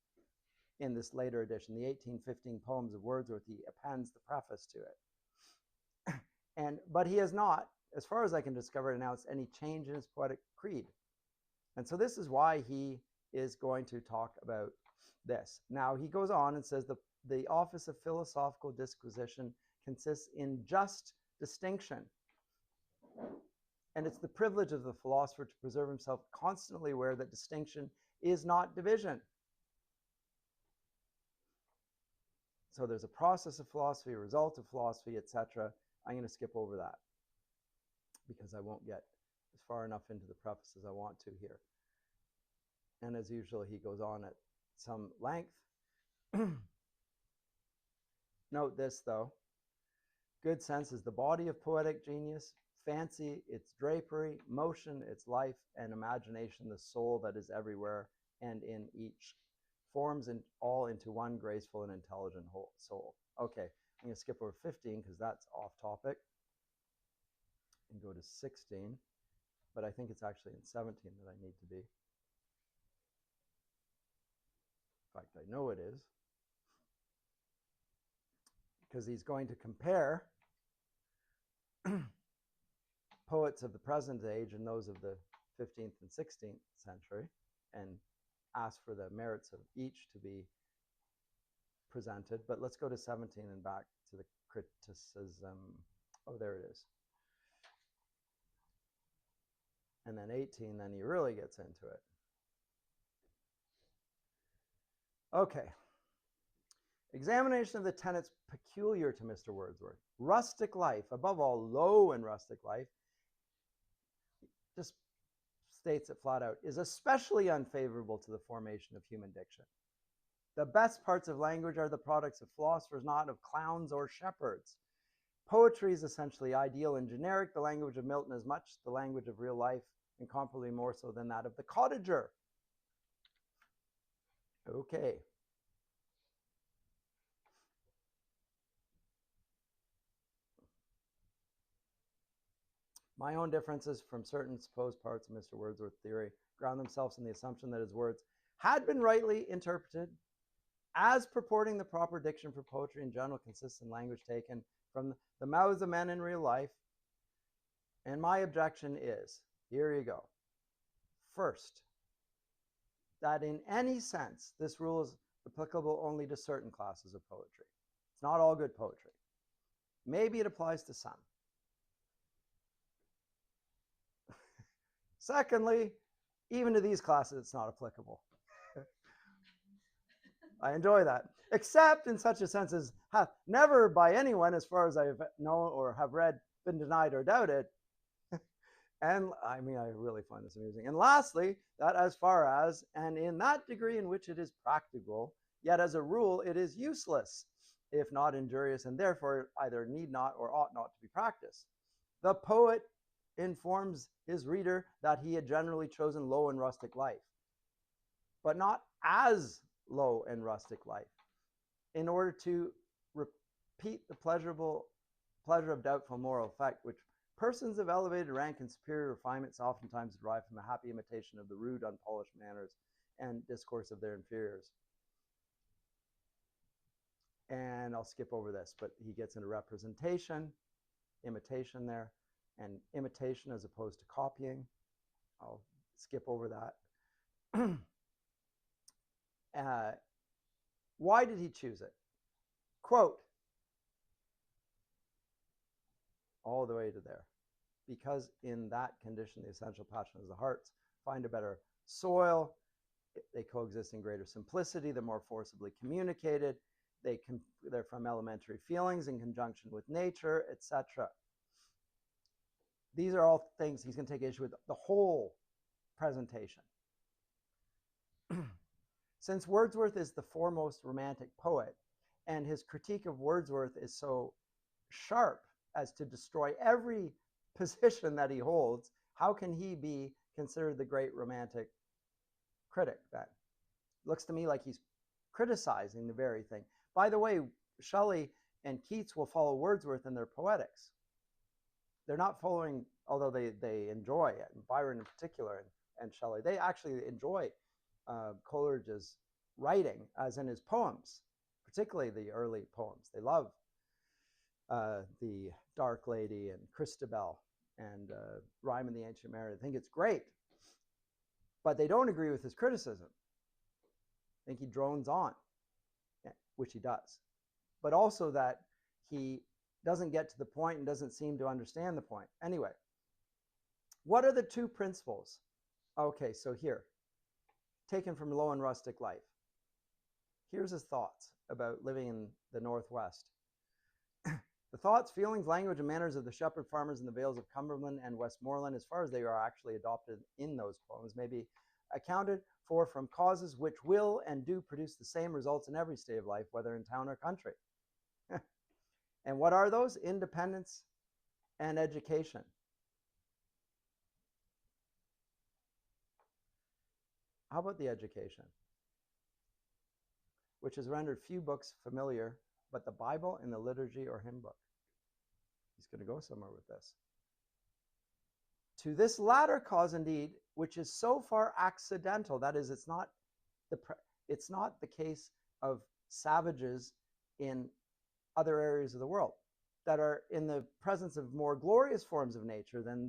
A: In this later edition, the 1815 poems of Wordsworth, he appends the preface to it. But he has not, as far as I can discover, announced any change in his poetic creed. And so this is why he is going to talk about this. Now, he goes on and says the office of philosophical disquisition consists in just distinction. And it's the privilege of the philosopher to preserve himself constantly aware that distinction is not division. So there's a process of philosophy, a result of philosophy, etc. I'm going to skip over that because I won't get as far enough into the preface as I want to here. And as usual, he goes on at some length. Note this, though. Good sense is the body of poetic genius, fancy, its drapery, motion, its life, and imagination, the soul that is everywhere and in each, forms all into one graceful and intelligent whole soul. Okay, I'm going to skip over 15 because that's off topic and go to 16, but I think it's actually in 17 that I need to be. In fact, I know it is, because he's going to compare poets of the present age and those of the 15th and 16th century and ask for the merits of each to be presented. But let's go to 17 and back to the criticism. Oh, there it is. And then 18, then he really gets into it. Okay. Examination of the tenets peculiar to Mr. Wordsworth. Rustic life, above all, low and rustic life, just states it flat out, is especially unfavorable to the formation of human diction. The best parts of language are the products of philosophers, not of clowns or shepherds. Poetry is essentially ideal and generic. The language of Milton is much the language of real life, incomparably more so than that of the cottager. Okay. My own differences from certain supposed parts of Mr. Wordsworth's theory ground themselves in the assumption that his words had been rightly interpreted as purporting the proper diction for poetry in general, consistent language taken from the mouths of men in real life. And my objection is, here you go. First, that in any sense, this rule is applicable only to certain classes of poetry. It's not all good poetry. Maybe it applies to some. Secondly, even to these classes, it's not applicable. I enjoy that. Except in such a sense as hath never by anyone, as far as I know or have read, been denied or doubted. And I mean, I really find this amusing. And lastly, that as far as, and in that degree in which it is practicable, yet as a rule it is useless, if not injurious, and therefore either need not or ought not to be practiced. The poet informs his reader that he had generally chosen low and rustic life, but not as low and rustic life, in order to repeat the pleasure of doubtful moral effect, which persons of elevated rank and superior refinements oftentimes derive from a happy imitation of the rude, unpolished manners and discourse of their inferiors. And I'll skip over this, but he gets into representation, imitation there, and imitation as opposed to copying. I'll skip over that. Why did he choose it? Quote, all the way to there. Because in that condition, the essential passion of the hearts find a better soil. They coexist in greater simplicity. They're more forcibly communicated. They're from elementary feelings in conjunction with nature, etc. These are all things he's going to take issue with the whole presentation. Since Wordsworth is the foremost romantic poet, and his critique of Wordsworth is so sharp as to destroy every position that he holds, how can he be considered the great romantic critic then? Looks to me like he's criticizing the very thing. By the way, Shelley and Keats will follow Wordsworth in their poetics. They're not following, although they enjoy it, and Byron in particular and Shelley, they actually enjoy Coleridge's writing, as in his poems, particularly the early poems. They love the Dark Lady and Christabel and Rhyme in the Ancient Mariner. I think it's great, but they don't agree with his criticism. I think he drones on, which he does, but also that he doesn't get to the point and doesn't seem to understand the point. Anyway, what are the two principles? Okay, so here, taken from Low and Rustic Life. Here's his thoughts about living in the Northwest. The thoughts, feelings, language, and manners of the shepherd farmers in the vales of Cumberland and Westmoreland, as far as they are actually adopted in those poems, may be accounted for from causes which will and do produce the same results in every state of life, whether in town or country. And what are those? Independence and education. How about the education? Which has rendered few books familiar but the Bible in the liturgy or hymn book. He's going to go somewhere with this. To this latter cause, indeed, which is so far accidental, that is, it's not the case of savages in other areas of the world that are in the presence of more glorious forms of nature than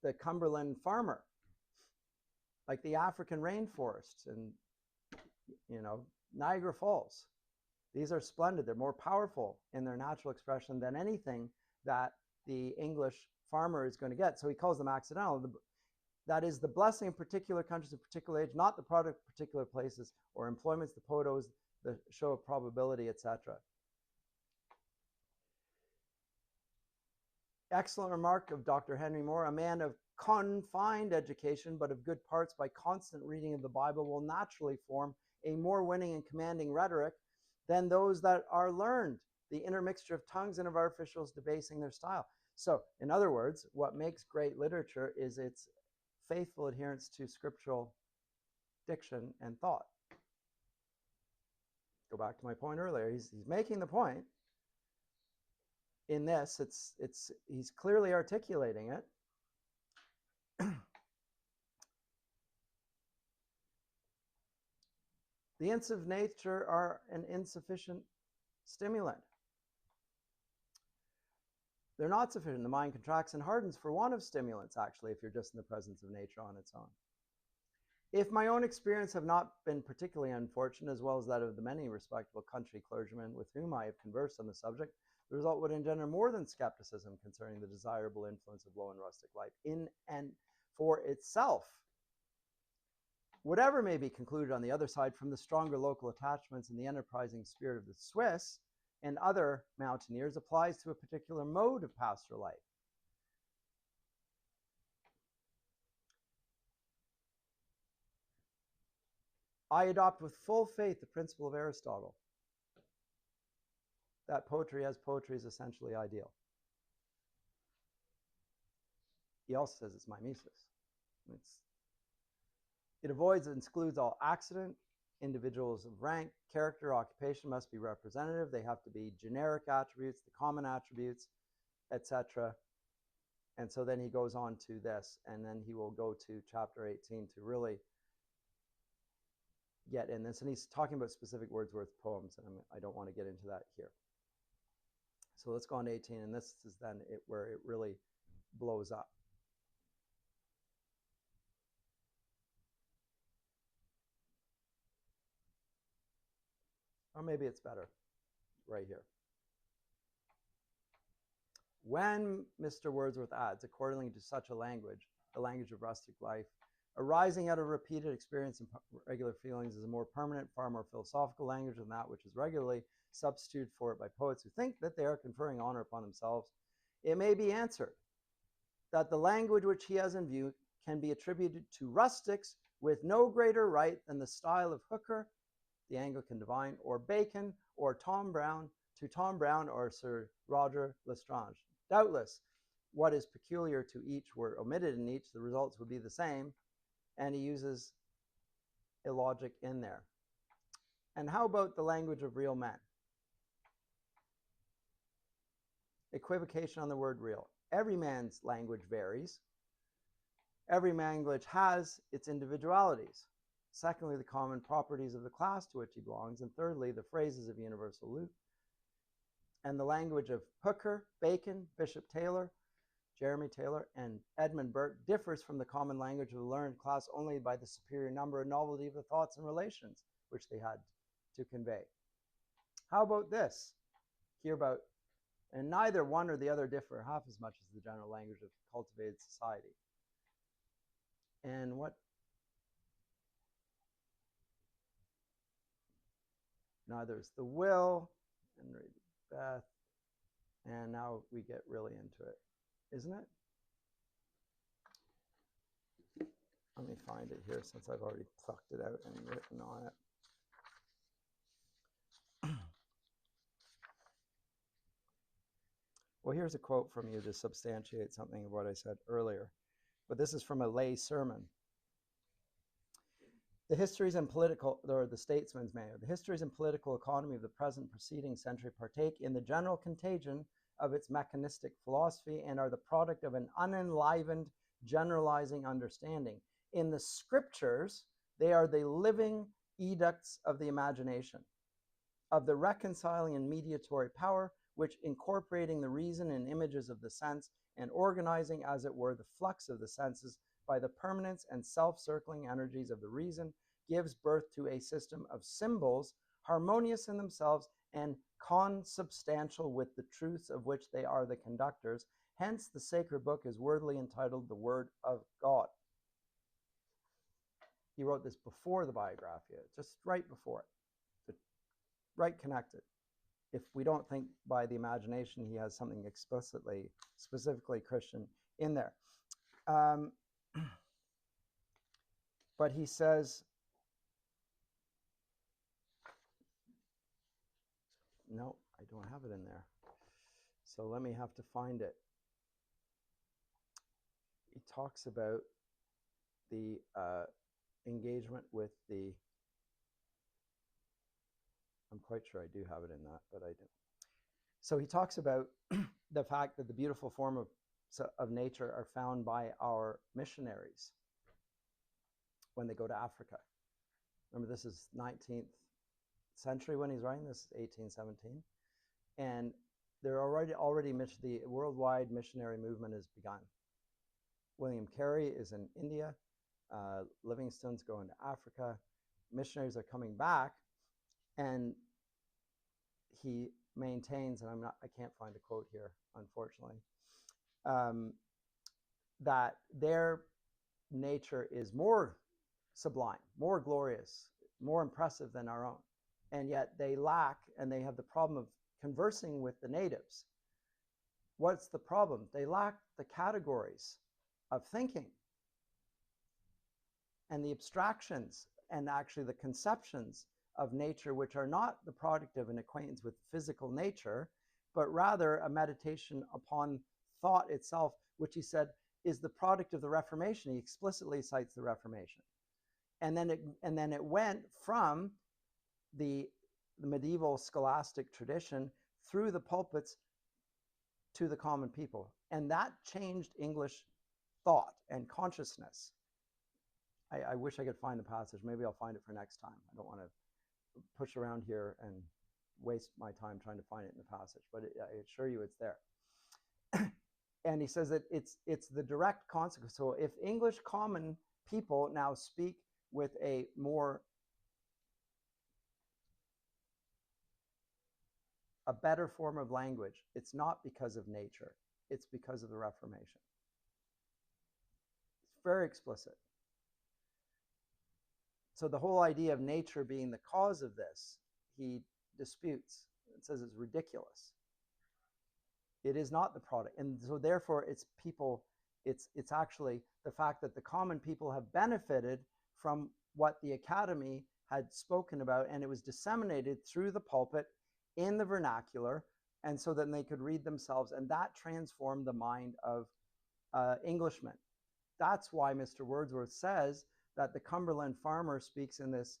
A: the Cumberland farmer, like the African rainforests and, Niagara Falls. These are splendid. They're more powerful in their natural expression than anything that the English farmer is going to get. So he calls them accidental. That is the blessing of particular countries of particular age, not the product of particular places or employments. The poet owes the show of probability, etc. Excellent remark of Dr. Henry Moore. A man of confined education, but of good parts, by constant reading of the Bible, will naturally form a more winning and commanding rhetoric than those that are learned, the intermixture of tongues and of artificials debasing their style. So, in other words, what makes great literature is its faithful adherence to scriptural diction and thought. Go back to my point earlier. He's making the point. In this, he's clearly articulating it. The ints of nature are an insufficient stimulant. They're not sufficient. The mind contracts and hardens for want of stimulants, actually, if you're just in the presence of nature on its own. If my own experience have not been particularly unfortunate, as well as that of the many respectable country clergymen with whom I have conversed on the subject, the result would engender more than skepticism concerning the desirable influence of low and rustic life in and for itself. Whatever may be concluded on the other side from the stronger local attachments and the enterprising spirit of the Swiss and other mountaineers applies to a particular mode of pastoral life. I adopt with full faith the principle of Aristotle, that poetry as poetry is essentially ideal. He also says it's mimesis. It avoids and excludes all accident. Individuals of rank, character, occupation must be representative. They have to be generic attributes, the common attributes, etc. And so then he goes on to this, and then he will go to chapter 18 to really get in this. And he's talking about specific Wordsworth poems, and I don't want to get into that here. So let's go on to 18, and this is then where it really blows up. Or maybe it's better right here. When Mr. Wordsworth adds, accordingly to such a language, the language of rustic life, arising out of repeated experience and regular feelings, is a more permanent, far more philosophical language than that which is regularly substituted for it by poets who think that they are conferring honor upon themselves, it may be answered that the language which he has in view can be attributed to rustics with no greater right than the style of Hooker, the Anglican divine, or Bacon, or Tom Brown, to Tom Brown or Sir Roger Lestrange. Doubtless, what is peculiar to each were omitted in each, the results would be the same, and he uses illogic in there. And how about the language of real men? Equivocation on the word real. Every man's language varies. Every language has its individualities. Secondly, the common properties of the class to which he belongs. And thirdly, the phrases of universal use. And the language of Hooker, Bacon, Bishop Taylor, Jeremy Taylor, and Edmund Burke differs from the common language of the learned class only by the superior number and novelty of the thoughts and relations which they had to convey. How about this? Here about, and neither one or the other differ half as much as the general language of cultivated society. And what? Neither is the will, and Beth, and now we get really into it, isn't it? Let me find it here since I've already plucked it out and written on it. Well, here's a quote from you to substantiate something of what I said earlier. But this is from a lay sermon. The histories and political, or the statesman's manual, the histories and political economy of the present preceding century partake in the general contagion of its mechanistic philosophy and are the product of an unenlivened generalizing understanding. In the scriptures, they are the living edicts of the imagination, of the reconciling and mediatory power, which incorporating the reason in images of the sense and organizing, as it were, the flux of the senses by the permanence and self-circling energies of the reason, gives birth to a system of symbols harmonious in themselves and consubstantial with the truths of which they are the conductors. Hence, the sacred book is worthily entitled the Word of God. He wrote this before the Biographia, just right before it, right connected. If we don't think by the imagination he has something specifically Christian in there. But he says, no, I don't have it in there. So let me have to find it. He talks about the engagement with the, I'm quite sure I do have it in that, but I don't. So he talks about the fact that the beautiful form of nature are found by our missionaries when they go to Africa. Remember, this is 19th century when he's writing this, is 1817. And they're already the worldwide missionary movement has begun. William Carey is in India. Livingstone's going to Africa. Missionaries are coming back, and he maintains, and I can't find a quote here, unfortunately, that their nature is more sublime, more glorious, more impressive than our own. And yet they lack, and they have the problem of conversing with the natives. What's the problem? They lack the categories of thinking and the abstractions and actually the conceptions of nature, which are not the product of an acquaintance with physical nature, but rather a meditation upon thought itself, which he said is the product of the Reformation. He explicitly cites the Reformation. And then it went from the medieval scholastic tradition through the pulpits to the common people. And that changed English thought and consciousness. I wish I could find the passage. Maybe I'll find it for next time. I don't want to push around here and waste my time trying to find it in the passage, but I assure you it's there. And he says that it's the direct consequence. So if English common people now speak with a better form of language, it's not because of nature, it's because of the Reformation. It's very explicit. So the whole idea of nature being the cause of this, he disputes. It says it's ridiculous. It is not the product. And so therefore it's people, it's actually the fact that the common people have benefited from what the academy had spoken about, and it was disseminated through the pulpit in the vernacular, and so that they could read themselves, and that transformed the mind of Englishmen. That's why Mr. Wordsworth says that the Cumberland farmer speaks in this,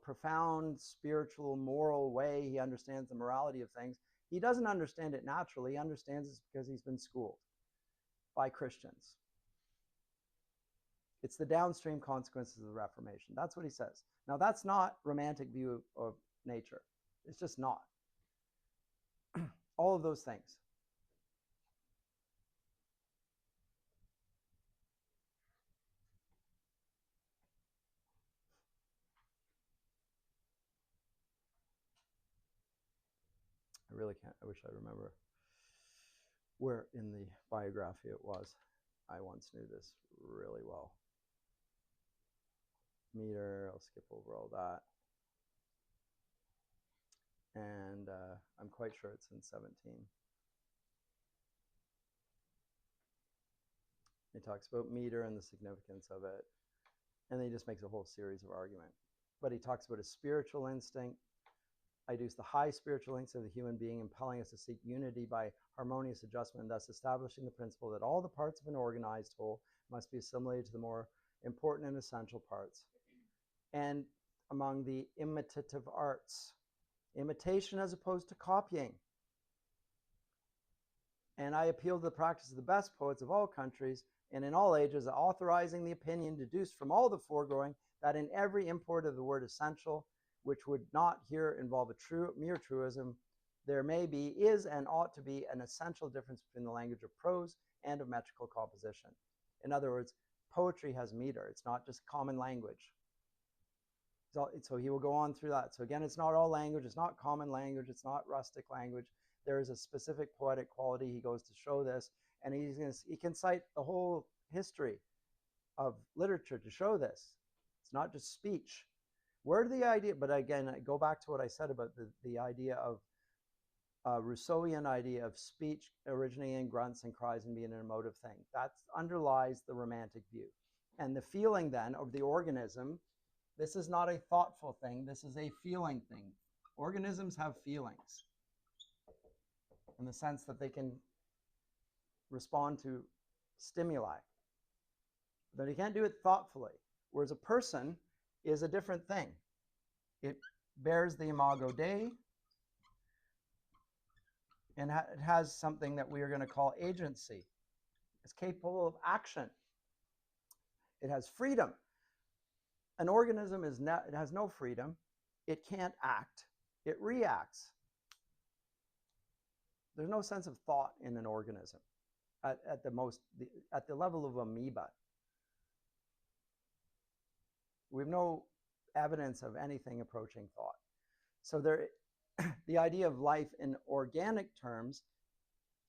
A: profound spiritual, moral way. He understands the morality of things. He doesn't understand it naturally. He understands it because he's been schooled by Christians. It's the downstream consequences of the Reformation. That's what he says. Now, that's not romantic view of nature. It's just not. All of those things. I really can't. I wish I remember where in the Biographia it was. I once knew this really well. Meter, I'll skip over all that. And I'm quite sure it's in 17. He talks about meter and the significance of it. And then he just makes a whole series of argument. But he talks about a spiritual instinct. Ideas the high spiritual instincts of the human being, impelling us to seek unity by harmonious adjustment, thus establishing the principle that all the parts of an organized whole must be assimilated to the more important and essential parts. And among the imitative arts, imitation as opposed to copying. And I appeal to the practice of the best poets of all countries and in all ages, authorizing the opinion deduced from all the foregoing that in every import of the word essential, which would not here involve a mere truism, there may be, is, and ought to be an essential difference between the language of prose and of metrical composition. In other words, poetry has meter. It's not just common language. So he will go on through that. So again, it's not all language. It's not common language. It's not rustic language. There is a specific poetic quality. He goes to show this, and he can cite the whole history of literature to show this. It's not just speech. Where did the idea, but again, I go back to what I said about the idea of Rousseauian idea of speech originating in grunts and cries and being an emotive thing. That underlies the romantic view. And the feeling then of the organism, this is not a thoughtful thing, this is a feeling thing. Organisms have feelings in the sense that they can respond to stimuli. but he can't do it thoughtfully. Whereas a person is a different thing. It bears the imago Dei, and it has something that we are going to call agency. It's capable of action. It has freedom. An organism it has no freedom. It can't act. It reacts. There's no sense of thought in an organism at the level of amoeba. We have no evidence of anything approaching thought. So the idea of life in organic terms,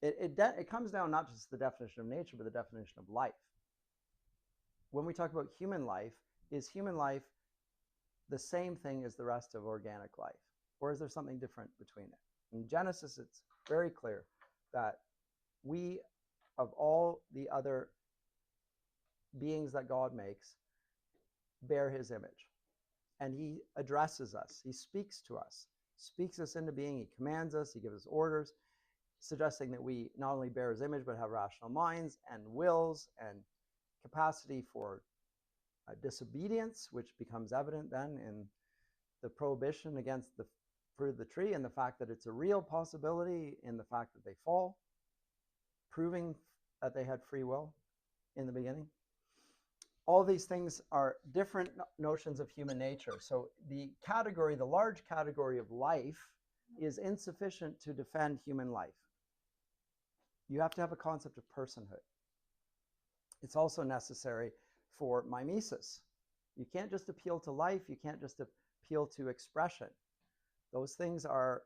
A: it comes down not just to the definition of nature, but the definition of life. When we talk about human life, is human life the same thing as the rest of organic life? Or is there something different between it? In Genesis, it's very clear that we, of all the other beings that God makes, bear his image. And he addresses us. He speaks to us, speaks us into being. He commands us. He gives us orders, suggesting that we not only bear his image, but have rational minds and wills and capacity for disobedience, which becomes evident then in the prohibition against the fruit of the tree and the fact that it's a real possibility in the fact that they fall, proving that they had free will in the beginning. All these things are different notions of human nature. So the large category of life is insufficient to defend human life. You have to have a concept of personhood. It's also necessary for mimesis. You can't just appeal to life. You can't just appeal to expression. Those things are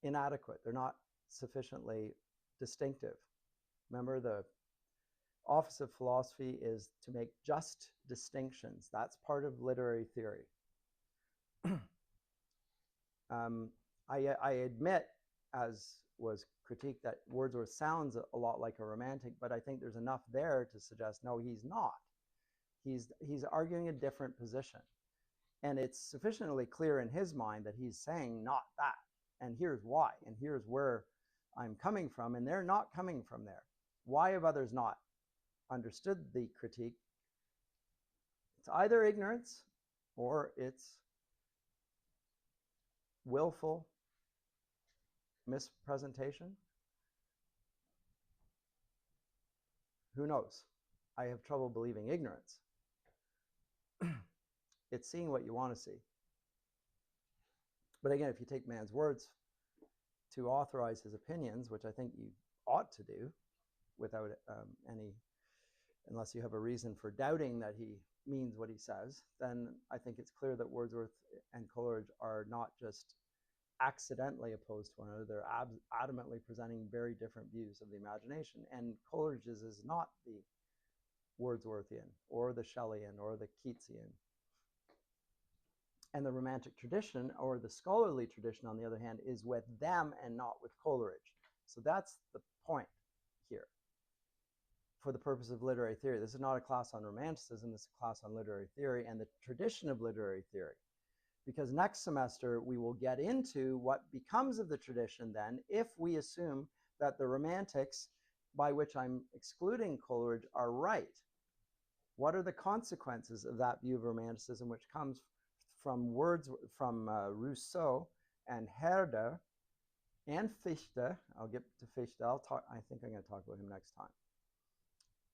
A: inadequate. They're not sufficiently distinctive. Remember, the office of philosophy is to make just distinctions. That's part of literary theory. I admit, as was critiqued, that Wordsworth sounds a lot like a romantic, but I think there's enough there to suggest, no, he's not. He's arguing a different position. And it's sufficiently clear in his mind that he's saying not that. And here's why. And here's where I'm coming from. And they're not coming from there. Why have others not understood the critique? It's either ignorance or it's willful mispresentation. Who knows? I have trouble believing ignorance. It's seeing what you want to see. But again, if you take man's words to authorize his opinions, which I think you ought to do without unless you have a reason for doubting that he means what he says, then I think it's clear that Wordsworth and Coleridge are not just accidentally opposed to one another. They're adamantly presenting very different views of the imagination. And Coleridge's is not the Wordsworthian or the Shelleyan or the Keatsian. And the Romantic tradition, or the scholarly tradition, on the other hand, is with them and not with Coleridge. So that's the point here for the purpose of literary theory. This is not a class on Romanticism. This is a class on literary theory and the tradition of literary theory. Because next semester, we will get into what becomes of the tradition then if we assume that the Romantics, by which I'm excluding Coleridge, are right. What are the consequences of that view of Romanticism, which comes from Rousseau and Herder and Fichte? I'll get to Fichte. I think I'm going to talk about him next time.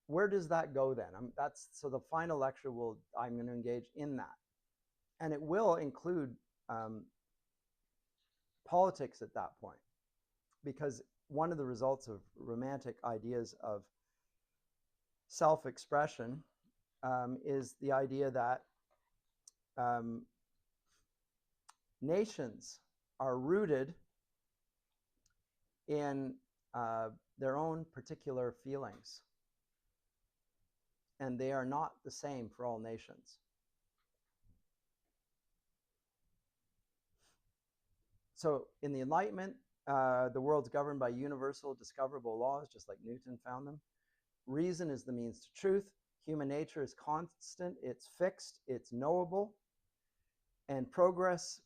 A: Where does that go then? So the final lecture I'm going to engage in that. And it will include politics at that point, because one of the results of Romantic ideas of self-expression is the idea that nations are rooted in their own particular feelings, and they are not the same for all nations. So in the Enlightenment, the world's governed by universal discoverable laws, just like Newton found them. Reason is the means to truth. Human nature is constant, it's fixed, it's knowable. And progress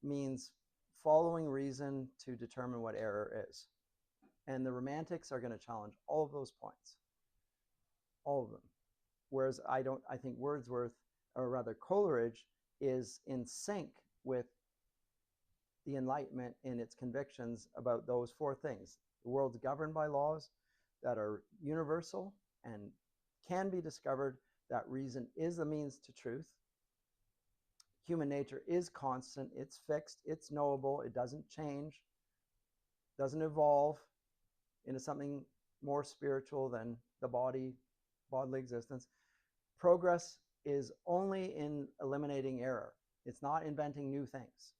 A: means following reason to determine what error is. And the Romantics are going to challenge all of those points. all of them. Whereas I think Wordsworth, or rather Coleridge, is in sync with the Enlightenment in its convictions about those four things. The world's governed by laws that are universal and can be discovered, that reason is the means to truth. Human nature is constant, it's fixed, it's knowable, it doesn't change, doesn't evolve into something more spiritual than the bodily existence. Progress is only in eliminating error. It's not inventing new things.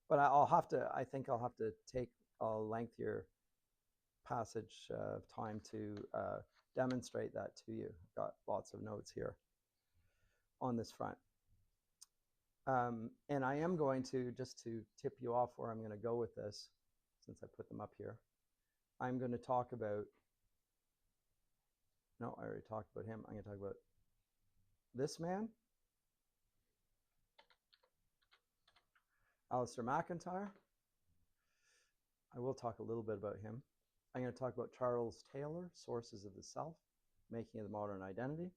A: But I think I'll have to take a lengthier passage of time to demonstrate that to you. I've got lots of notes here on this front. And I am going to, just to tip you off where I'm going to go with this, since I put them up here, I'm going to talk about, no, I already talked about him. I'm going to talk about this man, Alistair MacIntyre. I will talk a little bit about him. I'm going to talk about Charles Taylor, Sources of the Self, Making of the Modern Identity.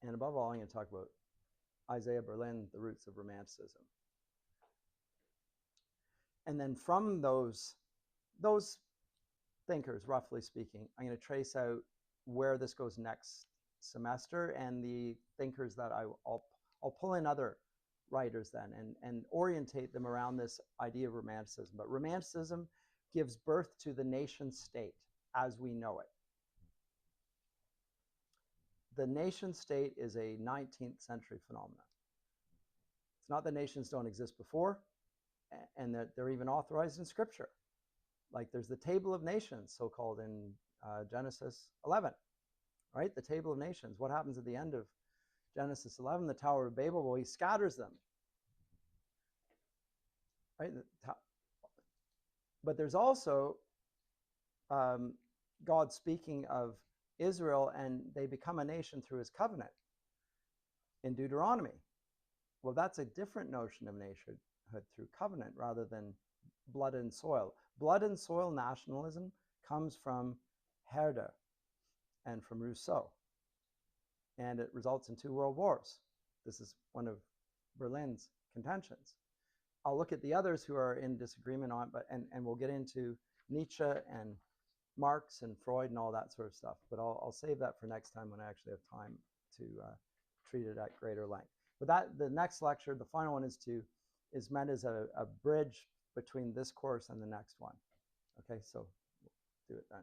A: And above all, I'm going to talk about Isaiah Berlin, The Roots of Romanticism. And then from those thinkers, roughly speaking, I'm going to trace out where this goes next semester, and the thinkers that I'll pull in other writers then and orientate them around this idea of Romanticism. But Romanticism gives birth to the nation state as we know it. The nation state is a 19th century phenomenon. It's not that nations don't exist before, and that they're even authorized in Scripture. Like there's the Table of Nations, so-called in Genesis 11, right? The Table of Nations. What happens at the end of Genesis 11? The Tower of Babel, well, he scatters them, right? But there's also God speaking of Israel, and they become a nation through his covenant in Deuteronomy. Well, that's a different notion of nationhood through covenant rather than blood and soil. Blood and soil nationalism comes from Herder and from Rousseau, and it results in 2 world wars. This is one of Berlin's contentions. I'll look at the others who are in disagreement on, and we'll get into Nietzsche and Marx and Freud and all that sort of stuff. But I'll save that for next time when I actually have time to treat it at greater length. But the next lecture, the final one, is meant as a bridge between this course and the next one. Okay, so we'll do it then.